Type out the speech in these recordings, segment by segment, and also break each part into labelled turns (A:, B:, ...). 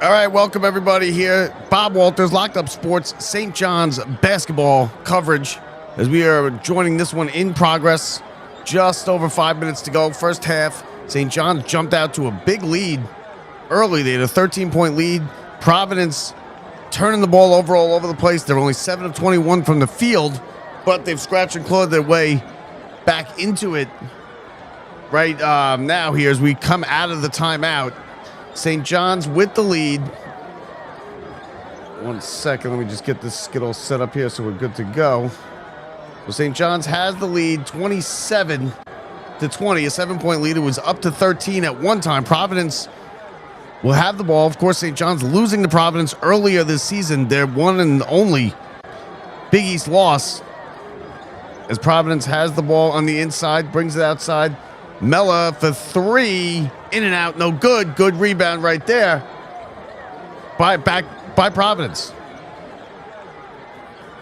A: All right, welcome everybody here. Bob Walters, Locked Up Sports, St. John's basketball coverage as we are joining this one in progress. Just over 5 minutes to go. First half, St. John's jumped out to a big lead early. They had a 13-point lead. Providence turning the ball over all over the place. They're only 7 of 21 from the field, but they've scratched and clawed their way back into it right now here as we come out of the timeout. St. John's with the lead. 1 second, let me just get this skittle set up here so we're good to go. So St. John's has the lead 27-20, a 7-point lead. It was up to 13 at one time. Providence will have the ball. Of course, St. John's losing to Providence earlier this season. Their one and only Big East loss. As Providence has the ball on the inside, brings it outside. Mella for three, in and out, no good. Good rebound right there by Providence.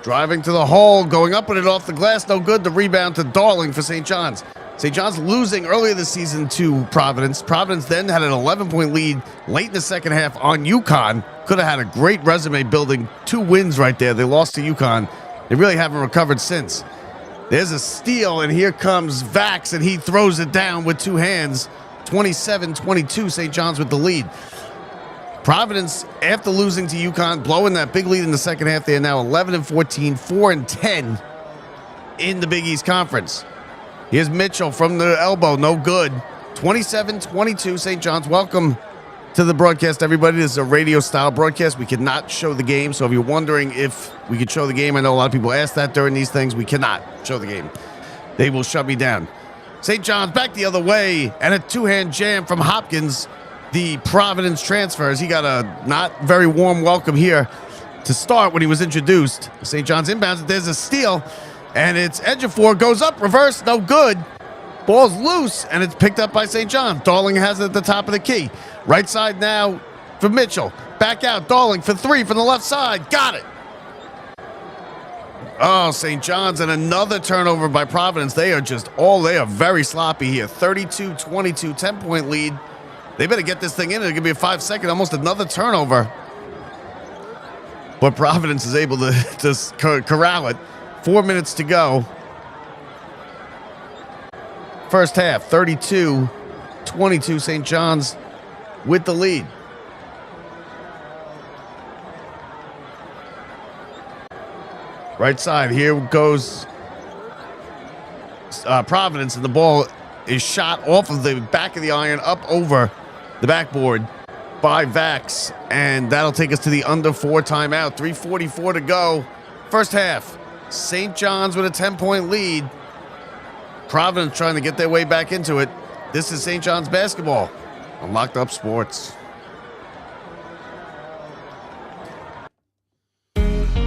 A: Driving to the hole, going up with it off the glass, no good. The rebound to Darling for St. John's. St. John's losing earlier this season to Providence. Providence then had an 11-point lead late in the second half on UConn. Could have had a great resume building 2 wins right there. They lost to UConn. They really haven't recovered since. There's a steal, and here comes Vax, and he throws it down with 2 hands. 27-22, St. John's with the lead. Providence, after losing to UConn, blowing that big lead in the second half, they are now 11-14, 4-10 in the Big East Conference. Here's Mitchell from the elbow, no good. 27-22, St. John's. Welcome to the broadcast, everybody. This is a radio-style broadcast. We cannot show the game, so if you're wondering if we could show the game, I know a lot of people ask that during these things. We cannot show the game. They will shut me down. St. John's back the other way, and a 2-hand jam from Hopkins, the Providence transfers. He got a not very warm welcome here to start when he was introduced. St. John's inbounds. There's a steal, and it's Ejiofor, goes up, reverse, no good. Ball's loose, and it's picked up by St. John's. Darling has it at the top of the key. Right side now for Mitchell. Back out, Darling for 3 from the left side. Got it. Oh, St. John's, and another turnover by Providence. They are very sloppy here. 32-22, 10-point lead. They better get this thing in. It's going to be a 5-second, almost another turnover. But Providence is able to corral it. 4 minutes to go. First half, 32-22, St. John's with the lead. Right side, here goes Providence, and the ball is shot off of the back of the iron up over the backboard by Vax, and that'll take us to the under 4 timeout. 3:44 to go. First half, St. John's with a 10-point lead. Providence trying to get their way back into it. This is St. John's basketball on Locked Up Sports.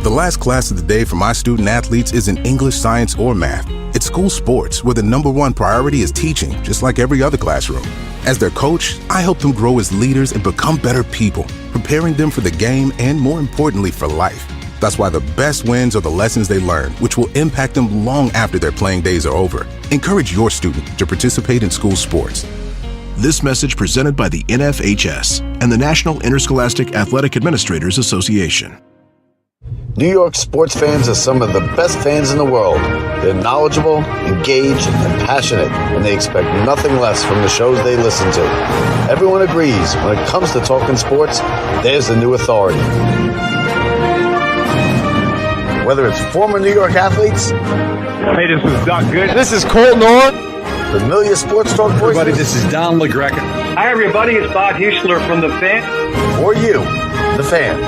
B: The last class of the day for my student athletes isn't English, science, or math. It's school sports, where the #1 priority is teaching, just like every other classroom. As their coach, I help them grow as leaders and become better people, preparing them for the game and, more importantly, for life. That's why the best wins are the lessons they learn, which will impact them long after their playing days are over. Encourage your student to participate in school sports.
C: This message presented by the NFHS and the National Interscholastic Athletic Administrators Association.
D: New York sports fans are some of the best fans in the world. They're knowledgeable, engaged, and passionate, and they expect nothing less from the shows they listen to. Everyone agrees when it comes to talking sports, there's the new authority. Whether it's former New York athletes,
E: hey, this is Doc Good.
D: This is Colton Orr, familiar sports talk voices.
F: Everybody, this is Don LaGreca.
E: Hi, everybody. It's Bob Huschler from The Fan.
D: Or you, the fans.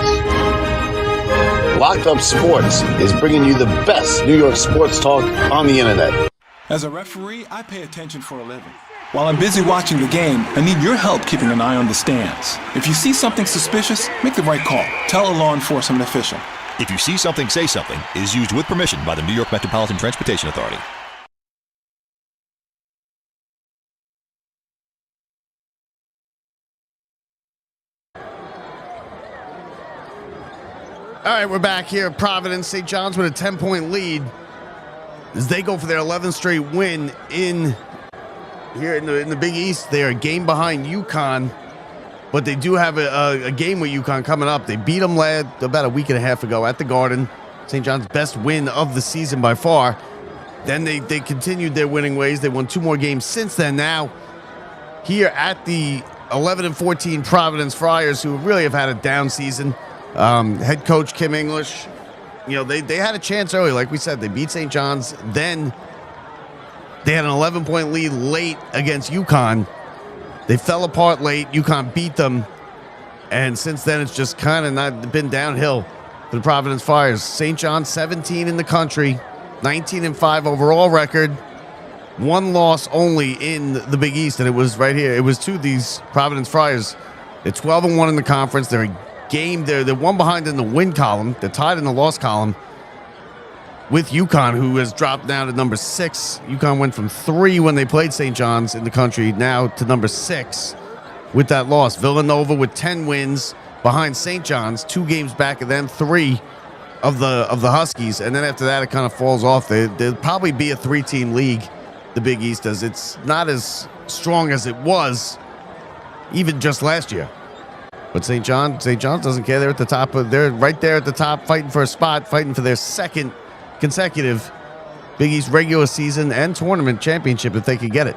D: Locked Up Sports is bringing you the best New York sports talk on the internet.
F: As a referee, I pay attention for a living. While I'm busy watching the game, I need your help keeping an eye on the stands. If you see something suspicious, make the right call. Tell a law enforcement official.
G: If you see something, say something is used with permission by the New York Metropolitan Transportation Authority.
A: All right, we're back here at Providence. St. John's with a 10-point lead as they go for their 11th straight win in the Big East. They are a game behind UConn. but they do have a game with UConn coming up. They beat them about a week and a half ago at the Garden. St. John's best win of the season by far. Then they continued their winning ways. They won 2 more games since then. Now, here at the 11-14 Providence Friars, who really have had a down season. Head coach Kim English, they had a chance early. Like we said, they beat St. John's. Then they had an 11-point lead late against UConn. They fell apart late. UConn beat them. And since then, it's just kind of not been downhill for the Providence Friars. St. John's 17 in the country, 19-5 overall record. 1 loss only in the Big East, and it was right here. It was to these Providence Friars. They're 12-1 in the conference. They're a game. They're 1 behind in the win column. They're tied in the loss column with UConn, who has dropped down to number 6. UConn went from 3 when they played St. John's in the country, now to number 6 with that loss. Villanova with 10 wins behind St. John's, 2 games back of them, 3 of the Huskies, and then after that it kind of falls off. They'll probably be a 3-team league. The Big East does. It's not as strong as it was even just last year. But St. John's doesn't care. They're at the top. They're right there at the top, fighting for a spot, fighting for their 2nd consecutive Big East regular season and tournament championship if they could get it.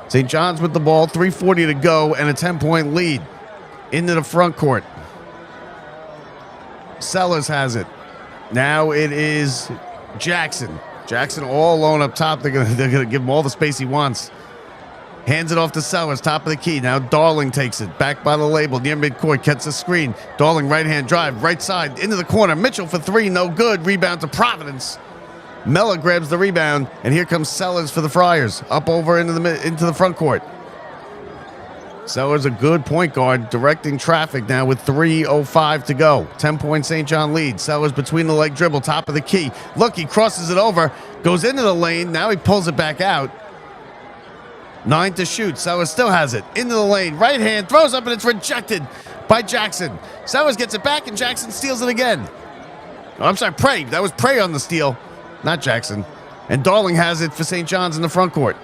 A: St. John's with the ball, 3:40 to go, and a 10-point lead into the front court. Sellers has it. Now it is Jackson. Jackson all alone up top. They're gonna give him all the space he wants. Hands it off to Sellers, top of the key. Now Darling takes it, back by the label, near midcourt, gets a screen. Darling right-hand drive, right side, into the corner. Mitchell for 3, no good. Rebound to Providence. Mella grabs the rebound, and here comes Sellers for the Friars, up over into the front court. Sellers a good point guard, directing traffic now with 3:05 to go. 10-point St. John lead. Sellers between the leg dribble, top of the key. Look, he crosses it over, goes into the lane. Now he pulls it back out. 9 to shoot. Sellers still has it. Into the lane. Right hand, throws up, and it's rejected by Jackson. Sellers gets it back, and Jackson steals it again. Oh, I'm sorry, Prey. That was Prey on the steal, not Jackson. And Darling has it for St. John's in the front court.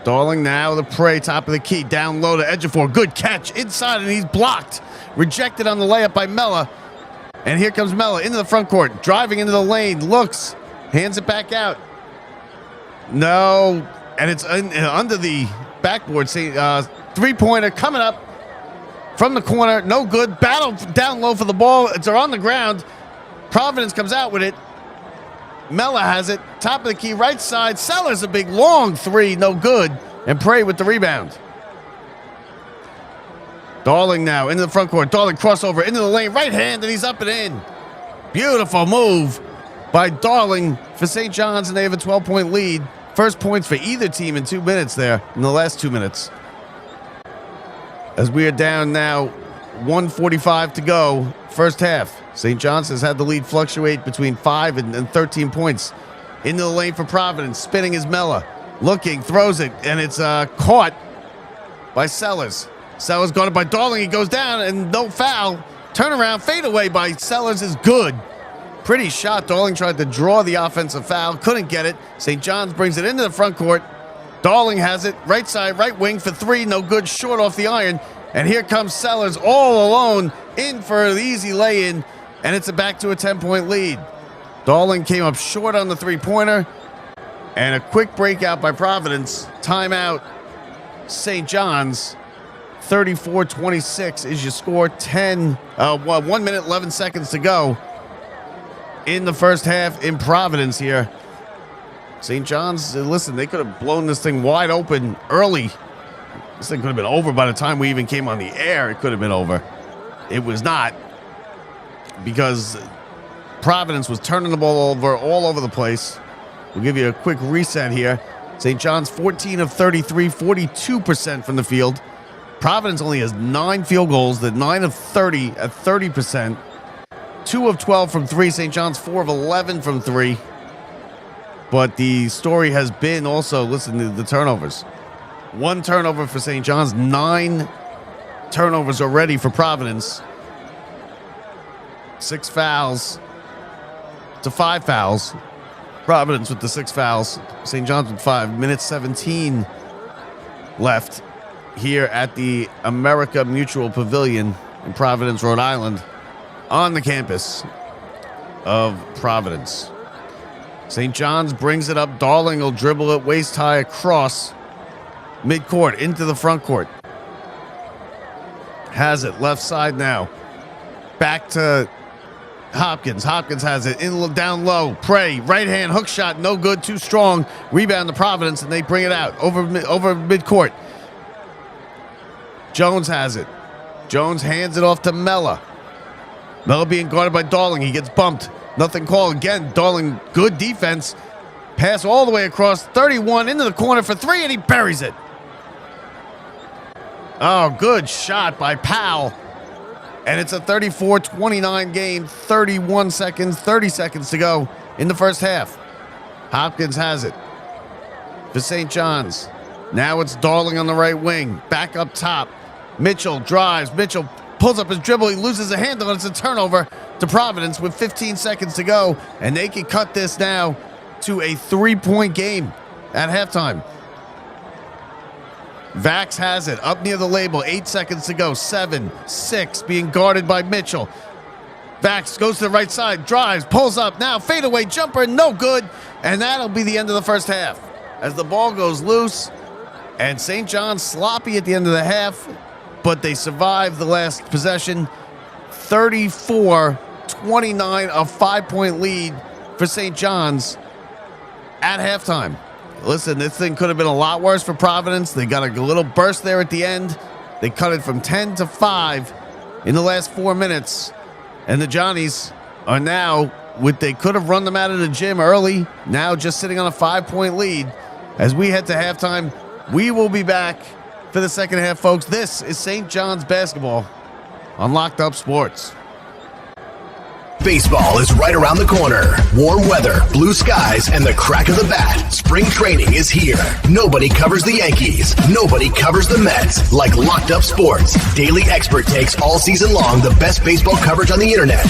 A: Darling now the Prey, top of the key, down low to Ejiofor. Good catch inside, and he's blocked. Rejected on the layup by Mella. And here comes Mella into the front court, driving into the lane, looks, hands it back out. No, and it's under the backboard. Three-pointer coming up from the corner, no good. Battle down low for the ball. It's on the ground. Providence comes out with it. Mella has it, top of the key, right side. Sellers a big long 3, no good. And Prey with the rebound. Darling now into the front court. Darling crossover into the lane, right hand, and he's up and in. Beautiful move by Darling for St. John's, and they have a 12-point lead. First points for either team in 2 minutes there, in the last 2 minutes. As we are down now, 1:45 to go, first half. St. John's has had the lead fluctuate between 5 and 13 points. Into the lane for Providence, spinning is Mella. Looking, throws it, and it's caught by Sellers. Sellers guarded by Darling. He goes down, and no foul. Turnaround, fade away by Sellers is good. Pretty shot. Darling tried to draw the offensive foul, couldn't get it. St. John's brings it into the front court. Darling has it, right side, right wing for 3, no good, short off the iron. And here comes Sellers all alone, in for the easy lay-in, and it's back to a 10-point lead. Darling came up short on the three-pointer, and a quick breakout by Providence. Timeout, St. John's. 34-26 is your score. 1 minute, 11 seconds to go in the first half in Providence here. St. John's, listen, they could have blown this thing wide open early. This thing could have been over by the time we even came on the air. It could have been over. It was not, because Providence was turning the ball over all over the place. We'll give you a quick reset here. St. John's 14 of 33, 42% from the field. Providence only has 9 field goals. They're 9 of 30 at 30%. 2 of 12 from 3. St. John's 4 of 11 from 3. But the story has been also, listen to the turnovers. 1 turnover for St. John's, 9 turnovers already for Providence. 6 fouls to 5 fouls. Providence with the 6 fouls. St. John's with 5. Minute 17 left here at the America Mutual Pavilion in Providence, Rhode Island, on the campus of Providence. St. John's brings it up. Darling will dribble it waist high across midcourt into the front court. Has it left side now. Back to Hopkins. Hopkins has it in down low. Prey, right hand hook shot, no good, too strong. Rebound to Providence, and they bring it out over midcourt. Jones has it. Jones hands it off to Mella. Mella being guarded by Darling. He gets bumped. Nothing called again. Darling, good defense. Pass all the way across 31 into the corner for three, and he buries it. Oh, good shot by Powell. And it's a 34-29 game, 30 seconds to go in the first half. Hopkins has it for St. John's. Now it's Darling on the right wing. Back up top. Mitchell drives. Mitchell pulls up his dribble. He loses a handle, and it's a turnover to Providence with 15 seconds to go. And they can cut this now to a 3-point game at halftime. Vax has it up near the label. 8 seconds to go. 7, 6, being guarded by Mitchell. Vax goes to the right side, drives, pulls up. Now fadeaway jumper, no good. And that'll be the end of the first half as the ball goes loose. And St. John's sloppy at the end of the half, but they survive the last possession. 34-29, a 5-point lead for St. John's at halftime. Listen, this thing could have been a lot worse for Providence. They got a little burst there at the end. They cut it from 10 to 5 in the last 4 minutes. And the Johnnies are now, they could have run them out of the gym early, now just sitting on a 5-point lead. As we head to halftime, we will be back for the second half, folks. This is St. John's basketball on Locked Up Sports.
C: Baseball is right around the corner. Warm weather, blue skies, and the crack of the bat. Spring training is here. Nobody covers the Yankees. Nobody covers the Mets like Locked Up Sports. Daily expert takes all season long the best baseball coverage on the internet.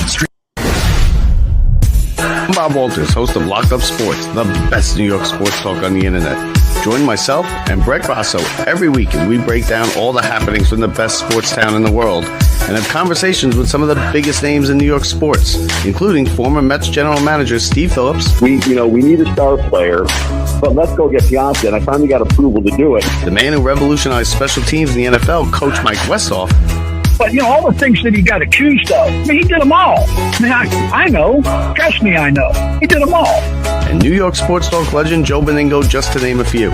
D: I'm Bob Walters, host of Locked Up Sports, the best New York sports talk on the internet. Join myself and Brett Grasso every week as we break down all the happenings from the best sports town in the world and have conversations with some of the biggest names in New York sports, including former Mets general manager Steve Phillips.
H: We need a star player, but let's go get Beyonce, and I finally got approval to do it.
D: The man who revolutionized special teams in the NFL, Coach Mike Westhoff.
E: But, all the things that he got accused of, he did them all. I know. Trust me, I know. He did them all.
D: And New York sports talk legend Joe Beningo, just to name a few.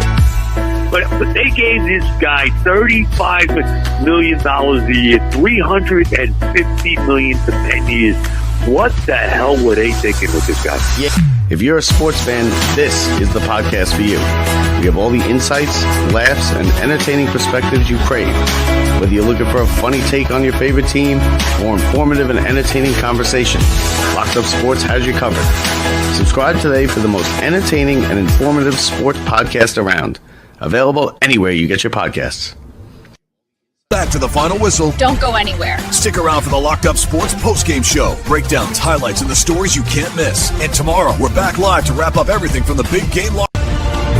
I: But they gave this guy $35 million a year, $350 million for 10 years. What the hell were they thinking with this guy?
D: Yeah. If you're a sports fan, this is the podcast for you. We have all the insights, laughs, and entertaining perspectives you crave. Whether you're looking for a funny take on your favorite team or informative and entertaining conversation, Locked Up Sports has you covered. Subscribe today for the most entertaining and informative sports podcast around. Available anywhere you get your podcasts.
C: Back to the final whistle.
J: Don't go anywhere.
C: Stick around for the Locked Up Sports postgame show. Breakdowns, highlights, and the stories you can't miss. And tomorrow, we're back live to wrap up everything from the big game.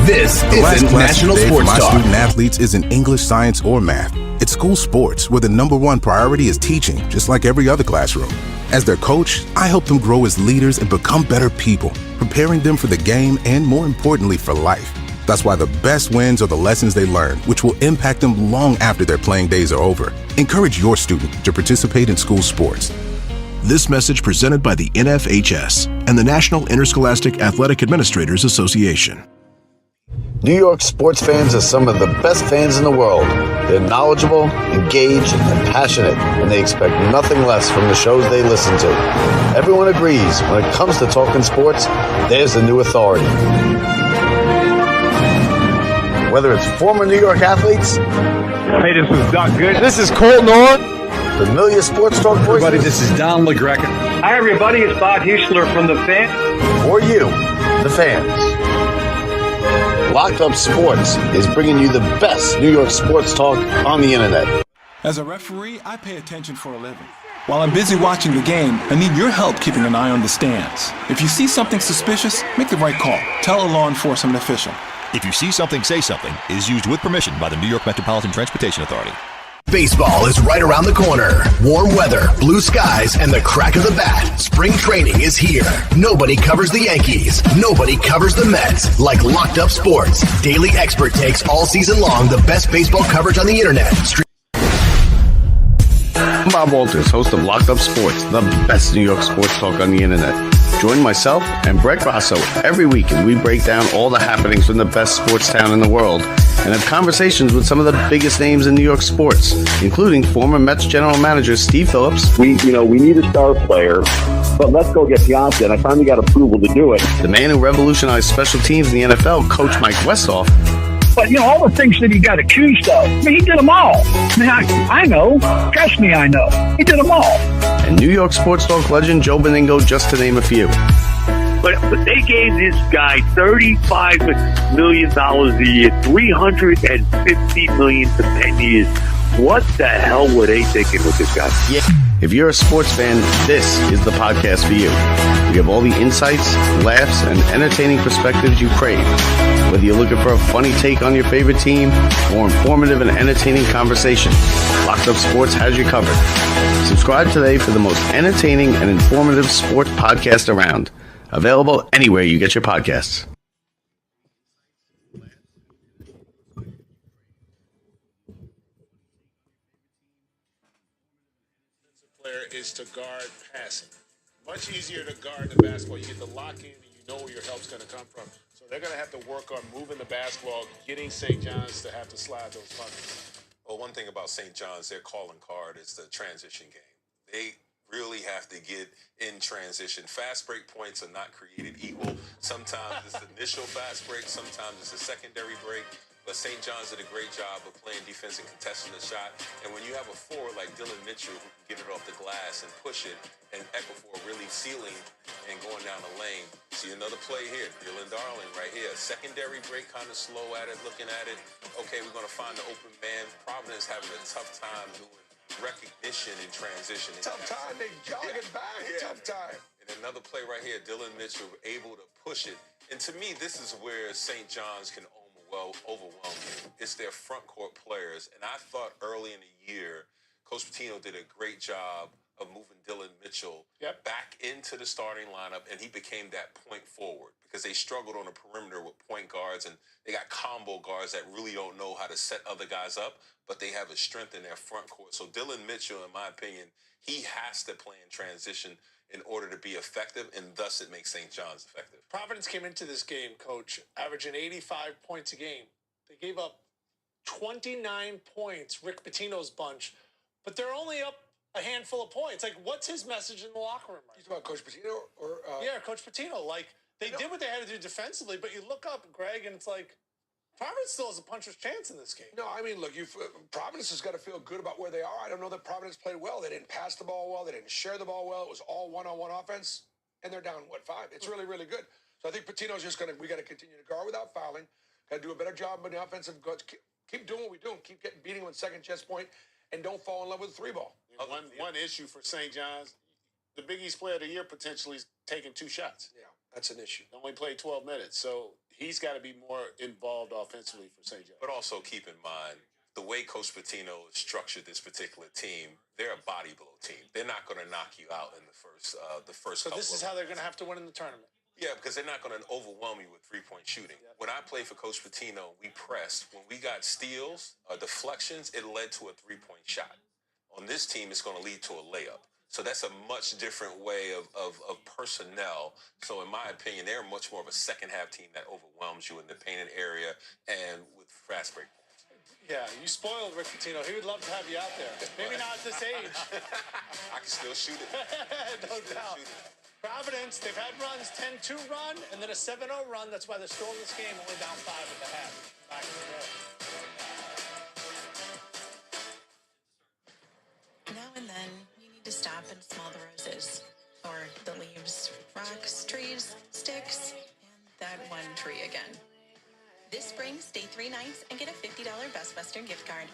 B: This isn't National Sports Talk. My student athletes isn't English, science, or math. It's school sports, where the #1 priority is teaching, just like every other classroom. As their coach, I help them grow as leaders and become better people, preparing them for the game and, more importantly, for life. That's why the best wins are the lessons they learn, which will impact them long after their playing days are over. Encourage your student to participate in school sports.
C: This message presented by the NFHS and the National Interscholastic Athletic Administrators Association.
D: New York sports fans are some of the best fans in the world. They're knowledgeable, engaged, and passionate, and they expect nothing less from the shows they listen to. Everyone agrees when it comes to talking sports, there's the new authority. Whether it's former New York athletes.
E: Hey, this is Doc Good.
A: This is Colton Orr.
D: Familiar sports talk voices.
K: Everybody, this is Don LaGreca.
E: Hi, everybody. It's Bob Huesler from the Fan.
D: Or you, the fans. Locked Up Sports is bringing you the best New York sports talk on the internet.
F: As a referee, I pay attention for a living. While I'm busy watching the game, I need your help keeping an eye on the stands. If you see something suspicious, make the right call. Tell a law enforcement official.
G: If you see something, say something is used with permission by the New York Metropolitan Transportation Authority.
C: Baseball is right around the corner. Warm weather, blue skies, and the crack of the bat. Spring training is here. Nobody covers the Yankees. Nobody covers the Mets like Locked Up Sports. Daily expert takes all season long, the best baseball coverage on the internet.
D: I'm Bob Walters, host of Locked Up Sports, the best New York sports talk on the internet. Join myself and Brett Grasso every week as we break down all the happenings from the best sports town in the world and have conversations with some of the biggest names in New York sports, including former Mets general manager Steve Phillips.
H: We need a star player, but let's go get Beyonce. And I finally got approval to do it.
D: The man who revolutionized special teams in the NFL, Coach Mike Westhoff.
E: But, all the things that he got accused of, he did them all. I know. Trust me, I know. He did them all.
D: And New York sports talk legend Joe Beningo, just to name a few.
I: But they gave this guy $35 million a year, $350 million for 10 years. What the hell were they thinking with this guy?
D: Yeah. If you're a sports fan, this is the podcast for you. We have all the insights, laughs, and entertaining perspectives you crave. Whether you're looking for a funny take on your favorite team or informative and entertaining conversation, Locked Up Sports has you covered. Subscribe today for the most entertaining and informative sports podcast around. Available anywhere you get your podcasts.
J: Is to guard passing. Much easier to guard the basketball. You get the lock in and you know where your help's going to come from. So they're going to have to work on moving the basketball, getting St. John's to have to slide those buckets.
K: Well, one thing about St. John's, their calling card is the transition game. They really have to get in transition. Fast break points are not created equal. Sometimes it's the initial fast break, sometimes it's a secondary break. But St. John's did a great job of playing defense and contesting the shot. And when you have a forward like Dylan Mitchell who can get it off the glass and push it, and Ekafor really sealing and going down the lane. See another play here. Dylan Darling right here. Secondary break, kind of slow at it, looking at it. Okay, we're going to find the open man. Providence having a tough time doing recognition in transition.
L: Tough time. They jogging back.
K: Yeah.
L: Tough time.
K: And another play right here. Dylan Mitchell able to push it. And to me, this is where St. John's can overwhelm you. It's their front court players. And I thought early in the year, Coach Pitino did a great job of moving Dylan Mitchell back into the starting lineup, and he became that point forward because they struggled on the perimeter with point guards, and they got combo guards that really don't know how to set other guys up, but they have a strength in their front court. So Dylan Mitchell, in my opinion, he has to play in transition in order to be effective, and thus it makes St. John's effective.
J: Providence came into this game, Coach, averaging 85 points a game. They gave up 29 points, Rick Pitino's bunch, but they're only up a handful of points. Like, what's his message in the locker room?
L: You talking about Coach Pitino?
J: Yeah, Coach Pitino. Like, they did what they had to do defensively, but you look up, Greg, and it's like, Providence still has a puncher's chance in this game.
L: No, I mean, look, Providence has got to feel good about where they are. I don't know that Providence played well. They didn't pass the ball well. They didn't share the ball well. It was all one-on-one offense, and they're down, 5? It's really, really good. So I think Pitino's just we got to continue to guard without fouling. Got to do a better job on the offensive guards. Keep doing what we do. Keep beating on second chest point, and don't fall in love with the 3-ball.
J: One issue for St. John's, the Big East Player of the Year potentially is taking 2 shots.
L: Yeah, that's an issue.
J: They only played 12 minutes, so he's got to be more involved offensively for St. John's.
K: But also keep in mind, the way Coach Pitino structured this particular team, they're a body blow team. They're not going to knock you out in the first
J: So this is how they're going to have to win in the tournament.
K: Yeah, because they're not going to overwhelm you with 3-point shooting. Yep. When I played for Coach Pitino, we pressed. When we got steals or deflections, it led to a 3-point shot. On this team, it's going to lead to a layup. So that's a much different way of personnel. So in my opinion, they're much more of a second-half team that overwhelms you in the painted area and with fast break points.
J: Yeah, you spoiled Rick Pitino. He would love to have you out there. Maybe not at this age.
K: I can still shoot it.
J: No doubt. Providence, they've had runs, 10-2 run, and then a 7-0 run. That's why they're still in this game, only down 5 at the half. Back to the
M: Now and then, you need to stop and smell the roses, or the leaves, rocks, trees, sticks, and that one tree again. This spring, stay 3 nights and get a $50 Best Western gift card.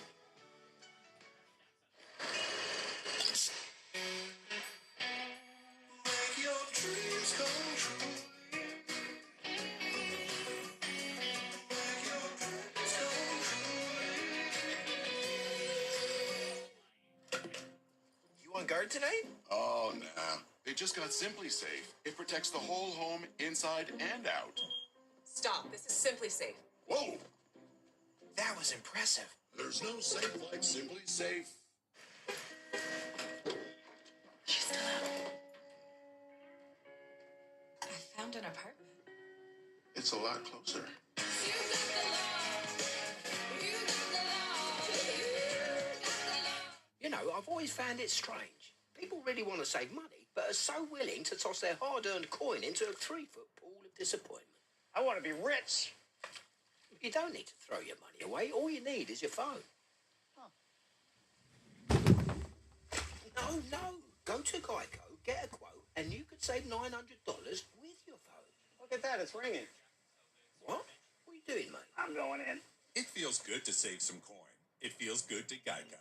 C: on guard tonight?
N: Oh, nah. They just got Simply Safe. It protects the whole home, inside and out.
O: Stop. This is Simply Safe.
N: Whoa!
C: That was impressive.
N: There's no safe like Simply Safe.
O: She's still out. I found an apartment.
N: It's a lot closer.
C: You know, I've always found it strange. People really want to save money, but are so willing to toss their hard-earned coin into a 3-foot pool of disappointment.
P: I want to be rich.
C: You don't need to throw your money away. All you need is your phone. No. Go to Geico, get a quote, and you could save $900 with your phone.
P: Look at that. It's ringing.
C: What? What are you doing, mate?
P: I'm going in.
Q: It feels good to save some coin. It feels good to Geico.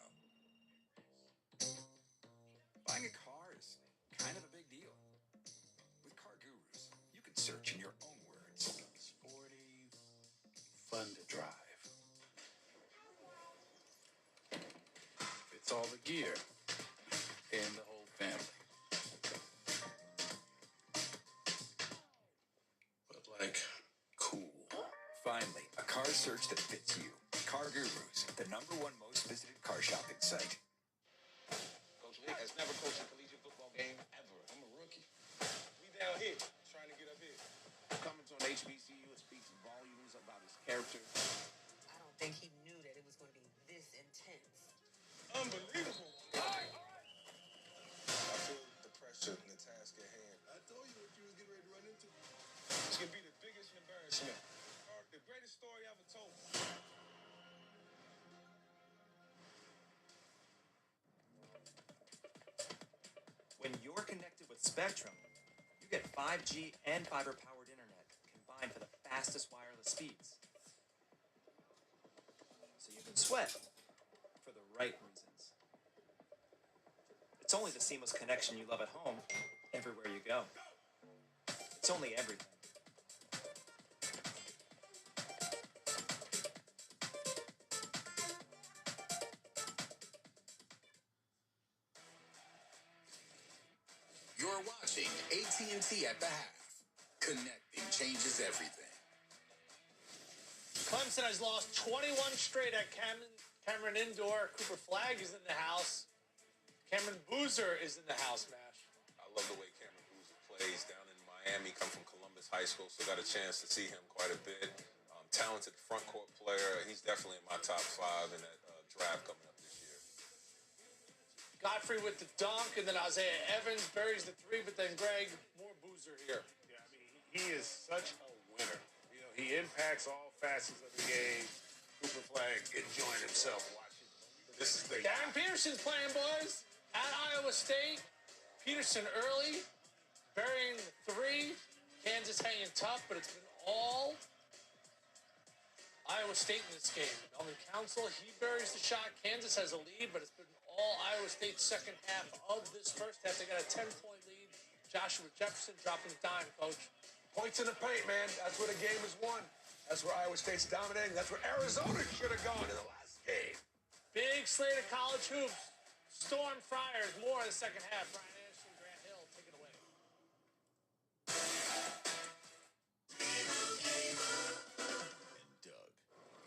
R: Buying a car is kind of a big deal. With Car Gurus, you can search in your own words. Sporty, fun to drive. Fits all the gear and the whole family. But like, cool. Finally, a car search that fits you. Car Gurus, the #1 most visited car shopping site.
L: Coach Lee has never coached a collegiate football game ever. I'm a rookie. We down here, trying to get up here. Comments on HBCU, it speaks volumes about his character.
O: I don't think he knew that it was going to be this intense.
L: Unbelievable. I feel the pressure and the task at hand. I told you what you was getting ready to run into. It's going to be the biggest embarrassment. Or the greatest story ever told.
S: When you're connected with Spectrum, you get 5G and fiber-powered internet combined for the fastest wireless speeds. So you can sweat for the right reasons. It's only the seamless connection you love at home, everywhere you go. It's only everything.
R: You're watching AT&T at the half. Connecting changes everything.
P: Clemson has lost 21 straight at Cameron Indoor. Cooper Flagg is in the house. Cameron Boozer is in the house, Mash.
K: I love the way Cameron Boozer plays down in Miami. Come from Columbus High School, so got a chance to see him quite a bit. Talented front court player. He's definitely in my top 5 in that draft coming up this year.
P: Godfrey with the dunk, and then Isaiah Evans buries the 3, but then Greg, more Boozer here.
J: Yeah, I mean, he is such a winner. You know, he impacts all facets of the game. Cooper Flagg enjoying himself watching. This is the
P: Darren Peterson's playing, boys, at Iowa State. Peterson early, burying the 3. Kansas hanging tough, but it's been all Iowa State in this game. On the council, he buries the shot. Kansas has a lead, but it's been all Iowa State's second half of this first half. They got a 10-point lead. Joshua Jefferson dropping the dime, coach.
L: Points in the paint, man. That's where the game is won. That's where Iowa State's dominating. That's where Arizona should have gone in the last game.
P: Big slate of college hoops. Storm Friars, more in the second half. Brian Anderson, Grant Hill, take it away.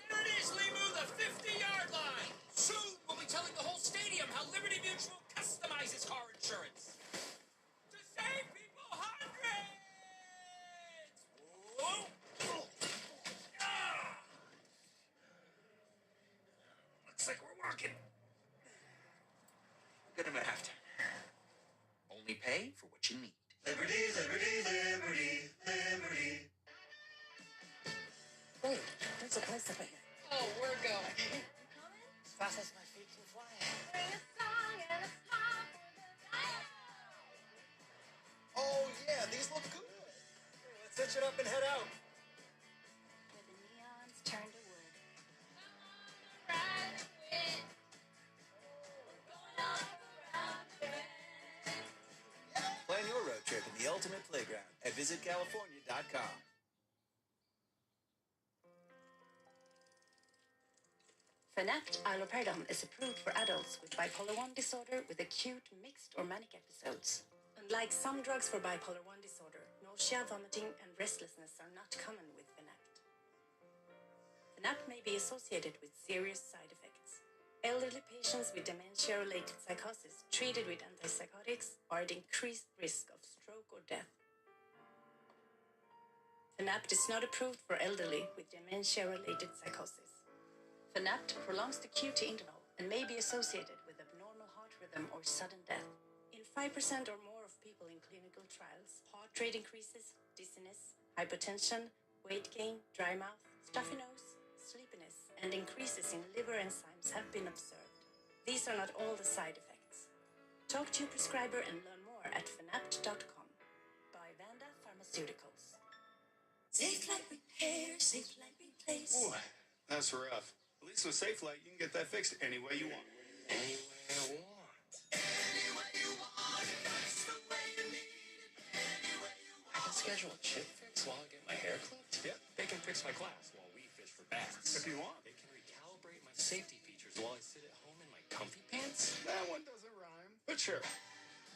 T: There it is, Limu, the 50-yard line. Soon we'll be telling the whole stadium how Liberty Mutual customizes car insurance. To save people hundreds! Whoa. Ah. Looks like we're working.
C: Gonna have to. Only pay for what you need.
T: Liberty, liberty, liberty, liberty.
O: Wait, there's a place up ahead.
M: Oh, we're going.
O: As fast as my feet can fly.
M: Sing a song and a smile for the
S: Oh, yeah, these look good. Let's hitch it up and head out.
M: Where the neons turn to wood.
S: Plan your road trip in the ultimate playground at visitcalifornia.com.
U: Fanapt iloperidone is approved for adults with bipolar 1 disorder with acute, mixed, or manic episodes. Unlike some drugs for bipolar 1 disorder, nausea, vomiting, and restlessness are not common with Fanapt. Fanapt may be associated with serious side effects. Elderly patients with dementia-related psychosis treated with antipsychotics are at increased risk of stroke or death. Fanapt is not approved for elderly with dementia-related psychosis. Fanapt prolongs the QT interval and may be associated with abnormal heart rhythm or sudden death. In 5% or more of people in clinical trials, heart rate increases, dizziness, hypertension, weight gain, dry mouth, stuffy nose, sleepiness, and increases in liver enzymes have been observed. These are not all the side effects. Talk to your prescriber and learn more at fanapt.com. By Vanda Pharmaceuticals.
T: Safe Light Repair, Safe Light Replace.
R: Ooh, that's rough. At least with Safe Light, you can get that fixed any way you want. Any way I want.
T: Any way you want it, that's the way you need it. Any way you want it.
V: I can schedule a chip fix while I get my hair clipped.
R: Yep.
V: They can fix my glass while we fish for bass.
R: If you want.
V: They can recalibrate my safety features while I sit at home in my comfy pants.
R: That one doesn't rhyme, but sure.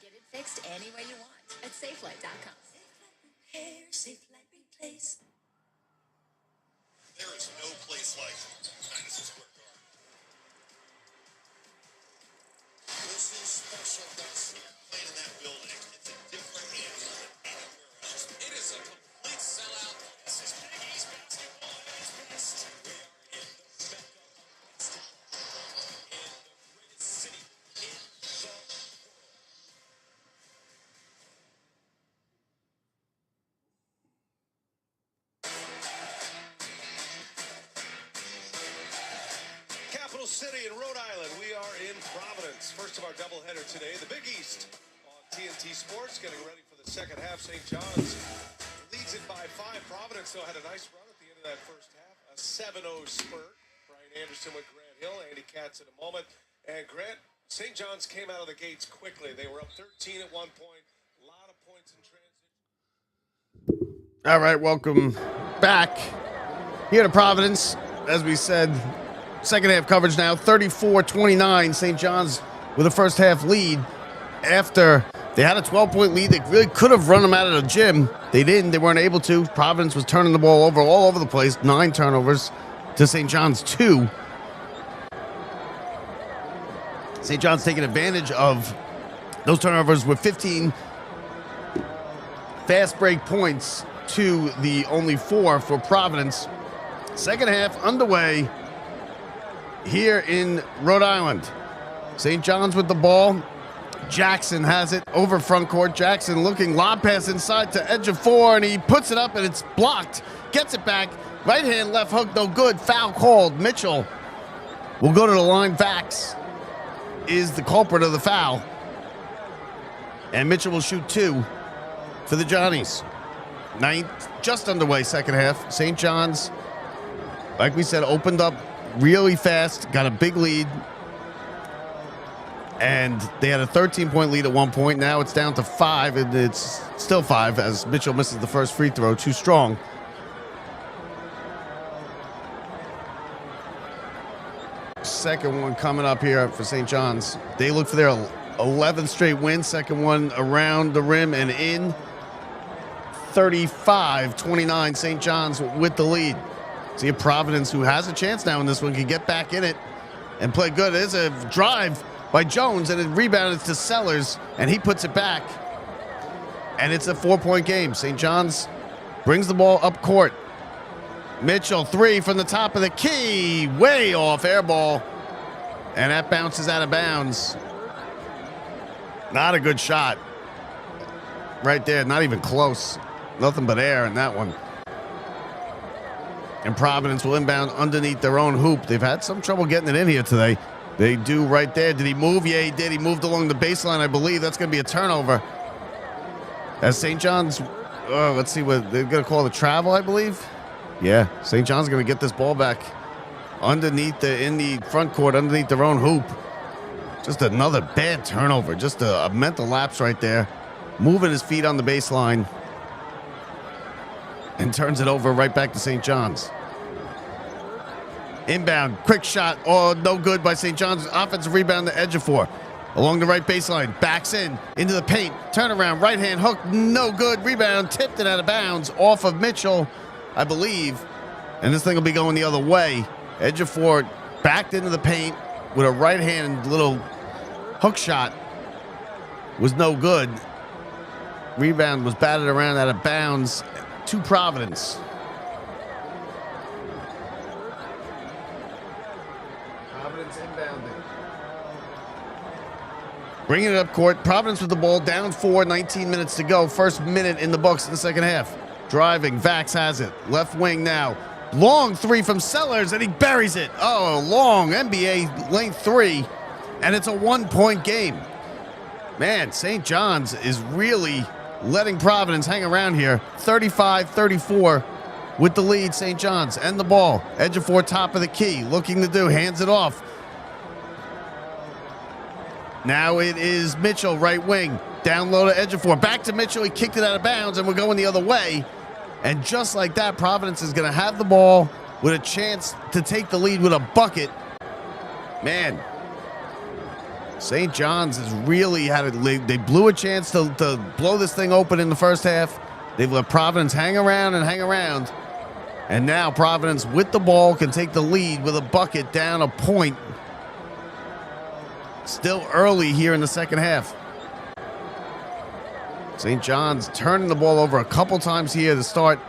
W: Get it fixed any way you want at SafeLight.com.
T: Safe Light Repair, Safe Light Replace.
N: There is no place like Madison Square Garden. This is special, Gus. Playing in that building, it's a different animal than anywhere else. It is a complete sellout. This is Big East basketball at its best. We are in the Mecca of basketball, in the greatest city in the world.
X: Capital City in Rhode Island. We are in Providence. First of our doubleheader today, the Big East on TNT Sports, getting ready for the second half. St. John's leads it by 5. Providence, though, had a nice run at the end of that first half. A 7-0 spurt. Brian Anderson with Grant Hill. Andy Katz in a moment. And Grant, St. John's came out of the gates quickly. They were up 13 at one point. A lot of points in transit.
A: All right, welcome back here to Providence. As we said, second half coverage now, 34-29. St. John's with a first half lead after they had a 12-point lead. They really could have run them out of the gym. They didn't. They weren't able to. Providence was turning the ball over all over the place. 9 turnovers to St. John's 2. St. John's taking advantage of those turnovers with 15 fast break points to the only 4 for Providence. Second half underway here in Rhode Island. St. John's with the ball. Jackson has it over front court. Jackson looking, lob pass inside to edge of 4, and he puts it up, and it's blocked. Gets it back. Right hand, left hook, no good. Foul called. Mitchell will go to the line. Vax is the culprit of the foul. And Mitchell will shoot 2 for the Johnnies. 9th, just underway, second half. St. John's, like we said, opened up really fast, got a big lead, and they had a 13-point lead at one point. Now it's down to 5, and it's still 5 as Mitchell misses the first free throw. Too strong. Second one coming up here for St. John's. They look for their 11th straight win. Second one around the rim and in. 35-29, St. John's with the lead. See if Providence, who has a chance now in this one, can get back in it and play good. There's a drive by Jones, and it rebounded to Sellers, and he puts it back. And it's a 4-point game. St. John's brings the ball up court. Mitchell, 3 from the top of the key. Way off, air ball. And that bounces out of bounds. Not a good shot. Right there, not even close. Nothing but air in that one. And Providence will inbound underneath their own hoop. They've had some trouble getting it in here today. They do right there. Did he move? Yeah, he did. He moved along the baseline, I believe. That's going to be a turnover. As St. John's, let's see what they're going to call the travel, I believe. Yeah, St. John's going to get this ball back underneath in the front court, underneath their own hoop. Just another bad turnover. Just a mental lapse right there. Moving his feet on the baseline. And turns it over right back to St. John's. Inbound, quick shot. Oh, no good by St. John's. Offensive rebound to Ejiofor. Along the right baseline, backs into the paint. Turnaround, right-hand hook, no good. Rebound, tipped it out of bounds off of Mitchell, I believe. And this thing will be going the other way. Ejiofor backed into the paint with a right-hand little hook shot. Was no good. Rebound was batted around out of bounds to Providence. Providence inbounding. Bringing it up court. Providence with the ball. Down 4, 19 minutes to go. First minute in the books in the second half. Driving. Vax has it. Left wing now. Long three from Sellers, and he buries it. Oh, long NBA length three. And it's a 1-point game. Man, St. John's is really letting Providence hang around here. 35-34 with the lead, St. John's. And the ball. Ejiofor, top of the key. Looking to do. Hands it off. Now it is Mitchell, right wing. Down low to Ejiofor. Back to Mitchell. He kicked it out of bounds, and we're going the other way. And just like that, Providence is going to have the ball with a chance to take the lead with a bucket. Man, St. John's has really had it. They blew a chance to blow this thing open in the first half. They've let Providence hang around and hang around. And now Providence with the ball can take the lead with a bucket down a point. Still early here in the second half. St. John's turning the ball over a couple times here to start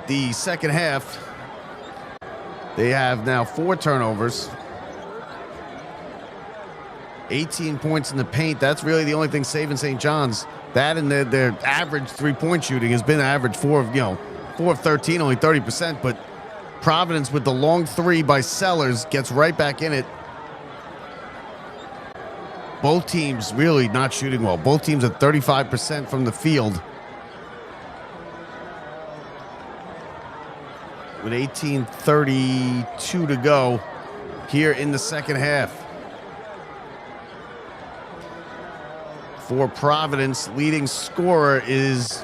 A: the second half. They have now 4 turnovers. 18 points in the paint. That's really the only thing saving St. John's. That and their average three-point shooting has been average 4 of 13, only 30%. But Providence with the long three by Sellers gets right back in it. Both teams really not shooting well. Both teams at 35% from the field. With 18:32 to go here in the second half. For Providence, leading scorer is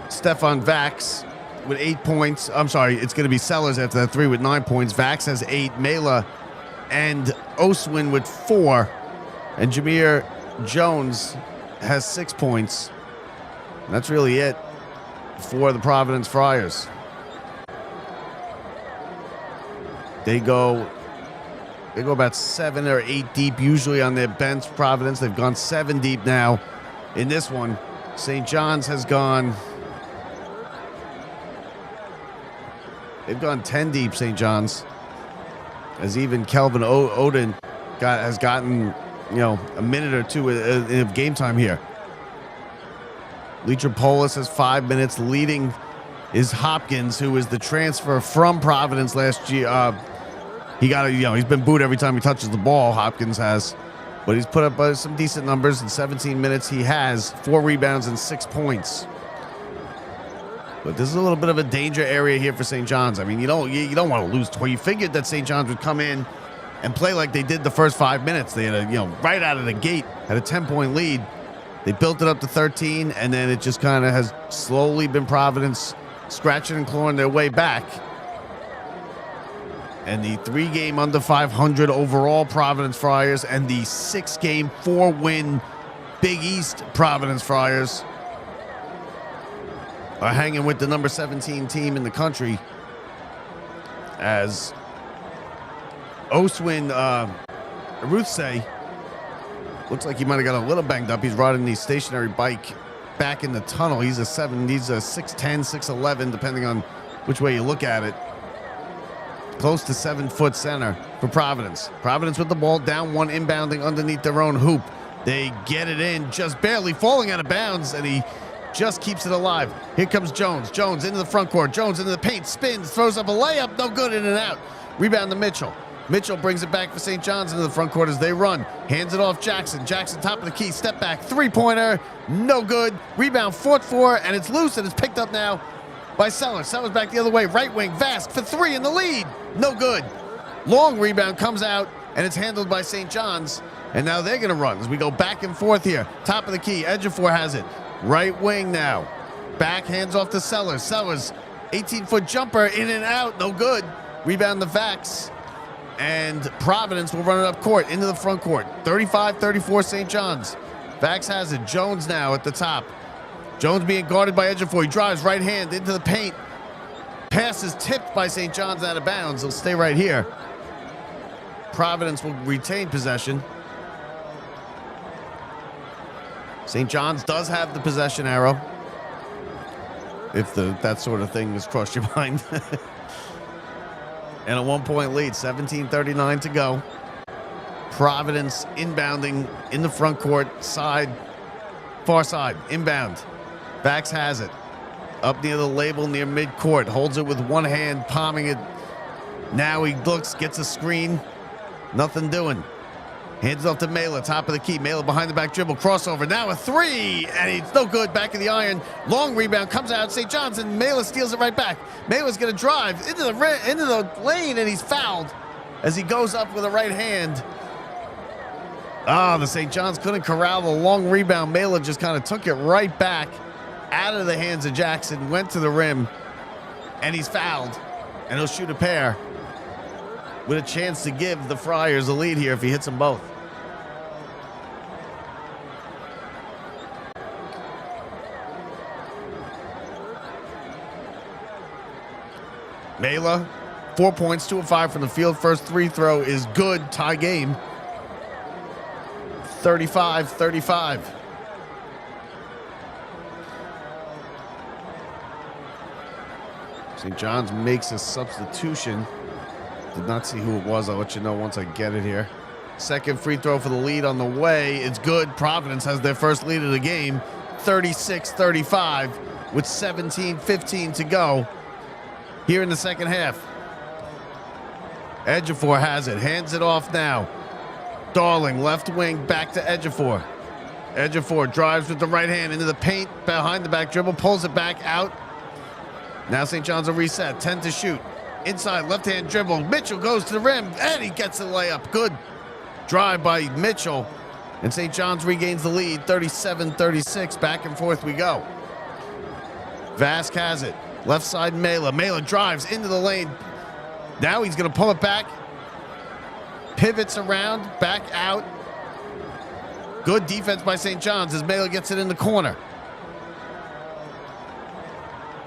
A: Stefan Vax with 8 points. I'm sorry, it's going to be Sellers after that 3 with 9 points. Vax has 8. Mela and Oswin with 4. And Jameer Jones has 6 points. And that's really it for the Providence Friars. They go about 7 or 8 deep usually on their bench. Providence, they've gone 7 deep now in this one. St. John's has gone... They've gone 10 deep, St. John's. As even Kelvin Odin has gotten, a minute or two of game time here. Leatropolis has 5 minutes. Leading is Hopkins, who is the transfer from Providence last year. He's been booed every time he touches the ball. Hopkins has, but he's put up some decent numbers in 17 minutes. He has 4 rebounds and 6 points. But this is a little bit of a danger area here for St. John's. I mean, you don't want to lose. You figured that St. John's would come in and play like they did the first 5 minutes. They had right out of the gate had a 10-point lead. They built it up to 13, and then it just kind of has slowly been Providence scratching and clawing their way back. And the 3-game under 500 overall Providence Friars and the 6-game 4-win Big East Providence Friars are hanging with the number 17 team in the country, as Oswin Ruthsay looks like he might have got a little banged up. He's riding the stationary bike back in the tunnel. He's a 6'10", 6'11", depending on which way you look at it. Close to 7-foot center for Providence. Providence with the ball, down 1, inbounding underneath their own hoop. They get it in, just barely falling out of bounds, and he just keeps it alive. Here comes Jones. Jones into the front court. Jones into the paint. Spins. Throws up a layup. No good. In and out. Rebound to Mitchell. Mitchell brings it back for St. John's into the front court as they run. Hands it off Jackson. Jackson top of the key. Step back. 3-pointer. No good. Rebound fought for, and it's loose, and it's picked up now by Sellers. Sellers back the other way. Right wing. Vask for 3 in the lead. No good. Long rebound comes out, and it's handled by St. John's. And now they're going to run as we go back and forth here. Top of the key. Ejiofor has it. Right wing now. Back, hands off to Sellers. Sellers 18-foot jumper in and out. No good. Rebound the Vax. And Providence will run it up court into the front court. 35-34 St. John's. Vax has it. Jones now at the top. Jones being guarded by Ejiofor. He drives right hand into the paint. Pass is tipped by St. John's out of bounds. He'll stay right here. Providence will retain possession. St. John's does have the possession arrow. If that sort of thing has crossed your mind. And a 1-point lead, 17:39 to go. Providence inbounding in the front court, far side, inbound. Vax has it. Up near the label, near midcourt. Holds it with one hand, palming it. Now he looks, gets a screen. Nothing doing. Hands it off to Mela, top of the key. Mela behind the back dribble, crossover. Now a three, and it's no good. Back of the iron. Long rebound, comes out. St. John's, and Mela steals it right back. Mela's going to drive into the lane, and he's fouled as he goes up with a right hand. The St. John's couldn't corral the long rebound. Mela just kind of took it right back out of the hands of Jackson, went to the rim, and he's fouled, and he'll shoot a pair with a chance to give the Friars a lead here if he hits them both. Mela, 4 points, 2 of 5 from the field. First free throw is good. Tie game. 35-35. St. John's makes a substitution. Did not see who it was. I'll let you know once I get it here. Second free throw for the lead on the way. It's good. Providence has their first lead of the game. 36-35 with 17:15 to go here in the second half. Ejiofor has it. Hands it off now. Darling, left wing, back to Ejiofor. Ejiofor drives with the right hand into the paint, behind the back dribble, pulls it back out. Now St. John's will reset. 10 to shoot. Inside, left-hand dribble. Mitchell goes to the rim, and he gets the layup. Good drive by Mitchell. And St. John's regains the lead, 37-36. Back and forth we go. Vask has it. Left side, Mela. Mela drives into the lane. Now he's going to pull it back. Pivots around, back out. Good defense by St. John's as Mela gets it in the corner.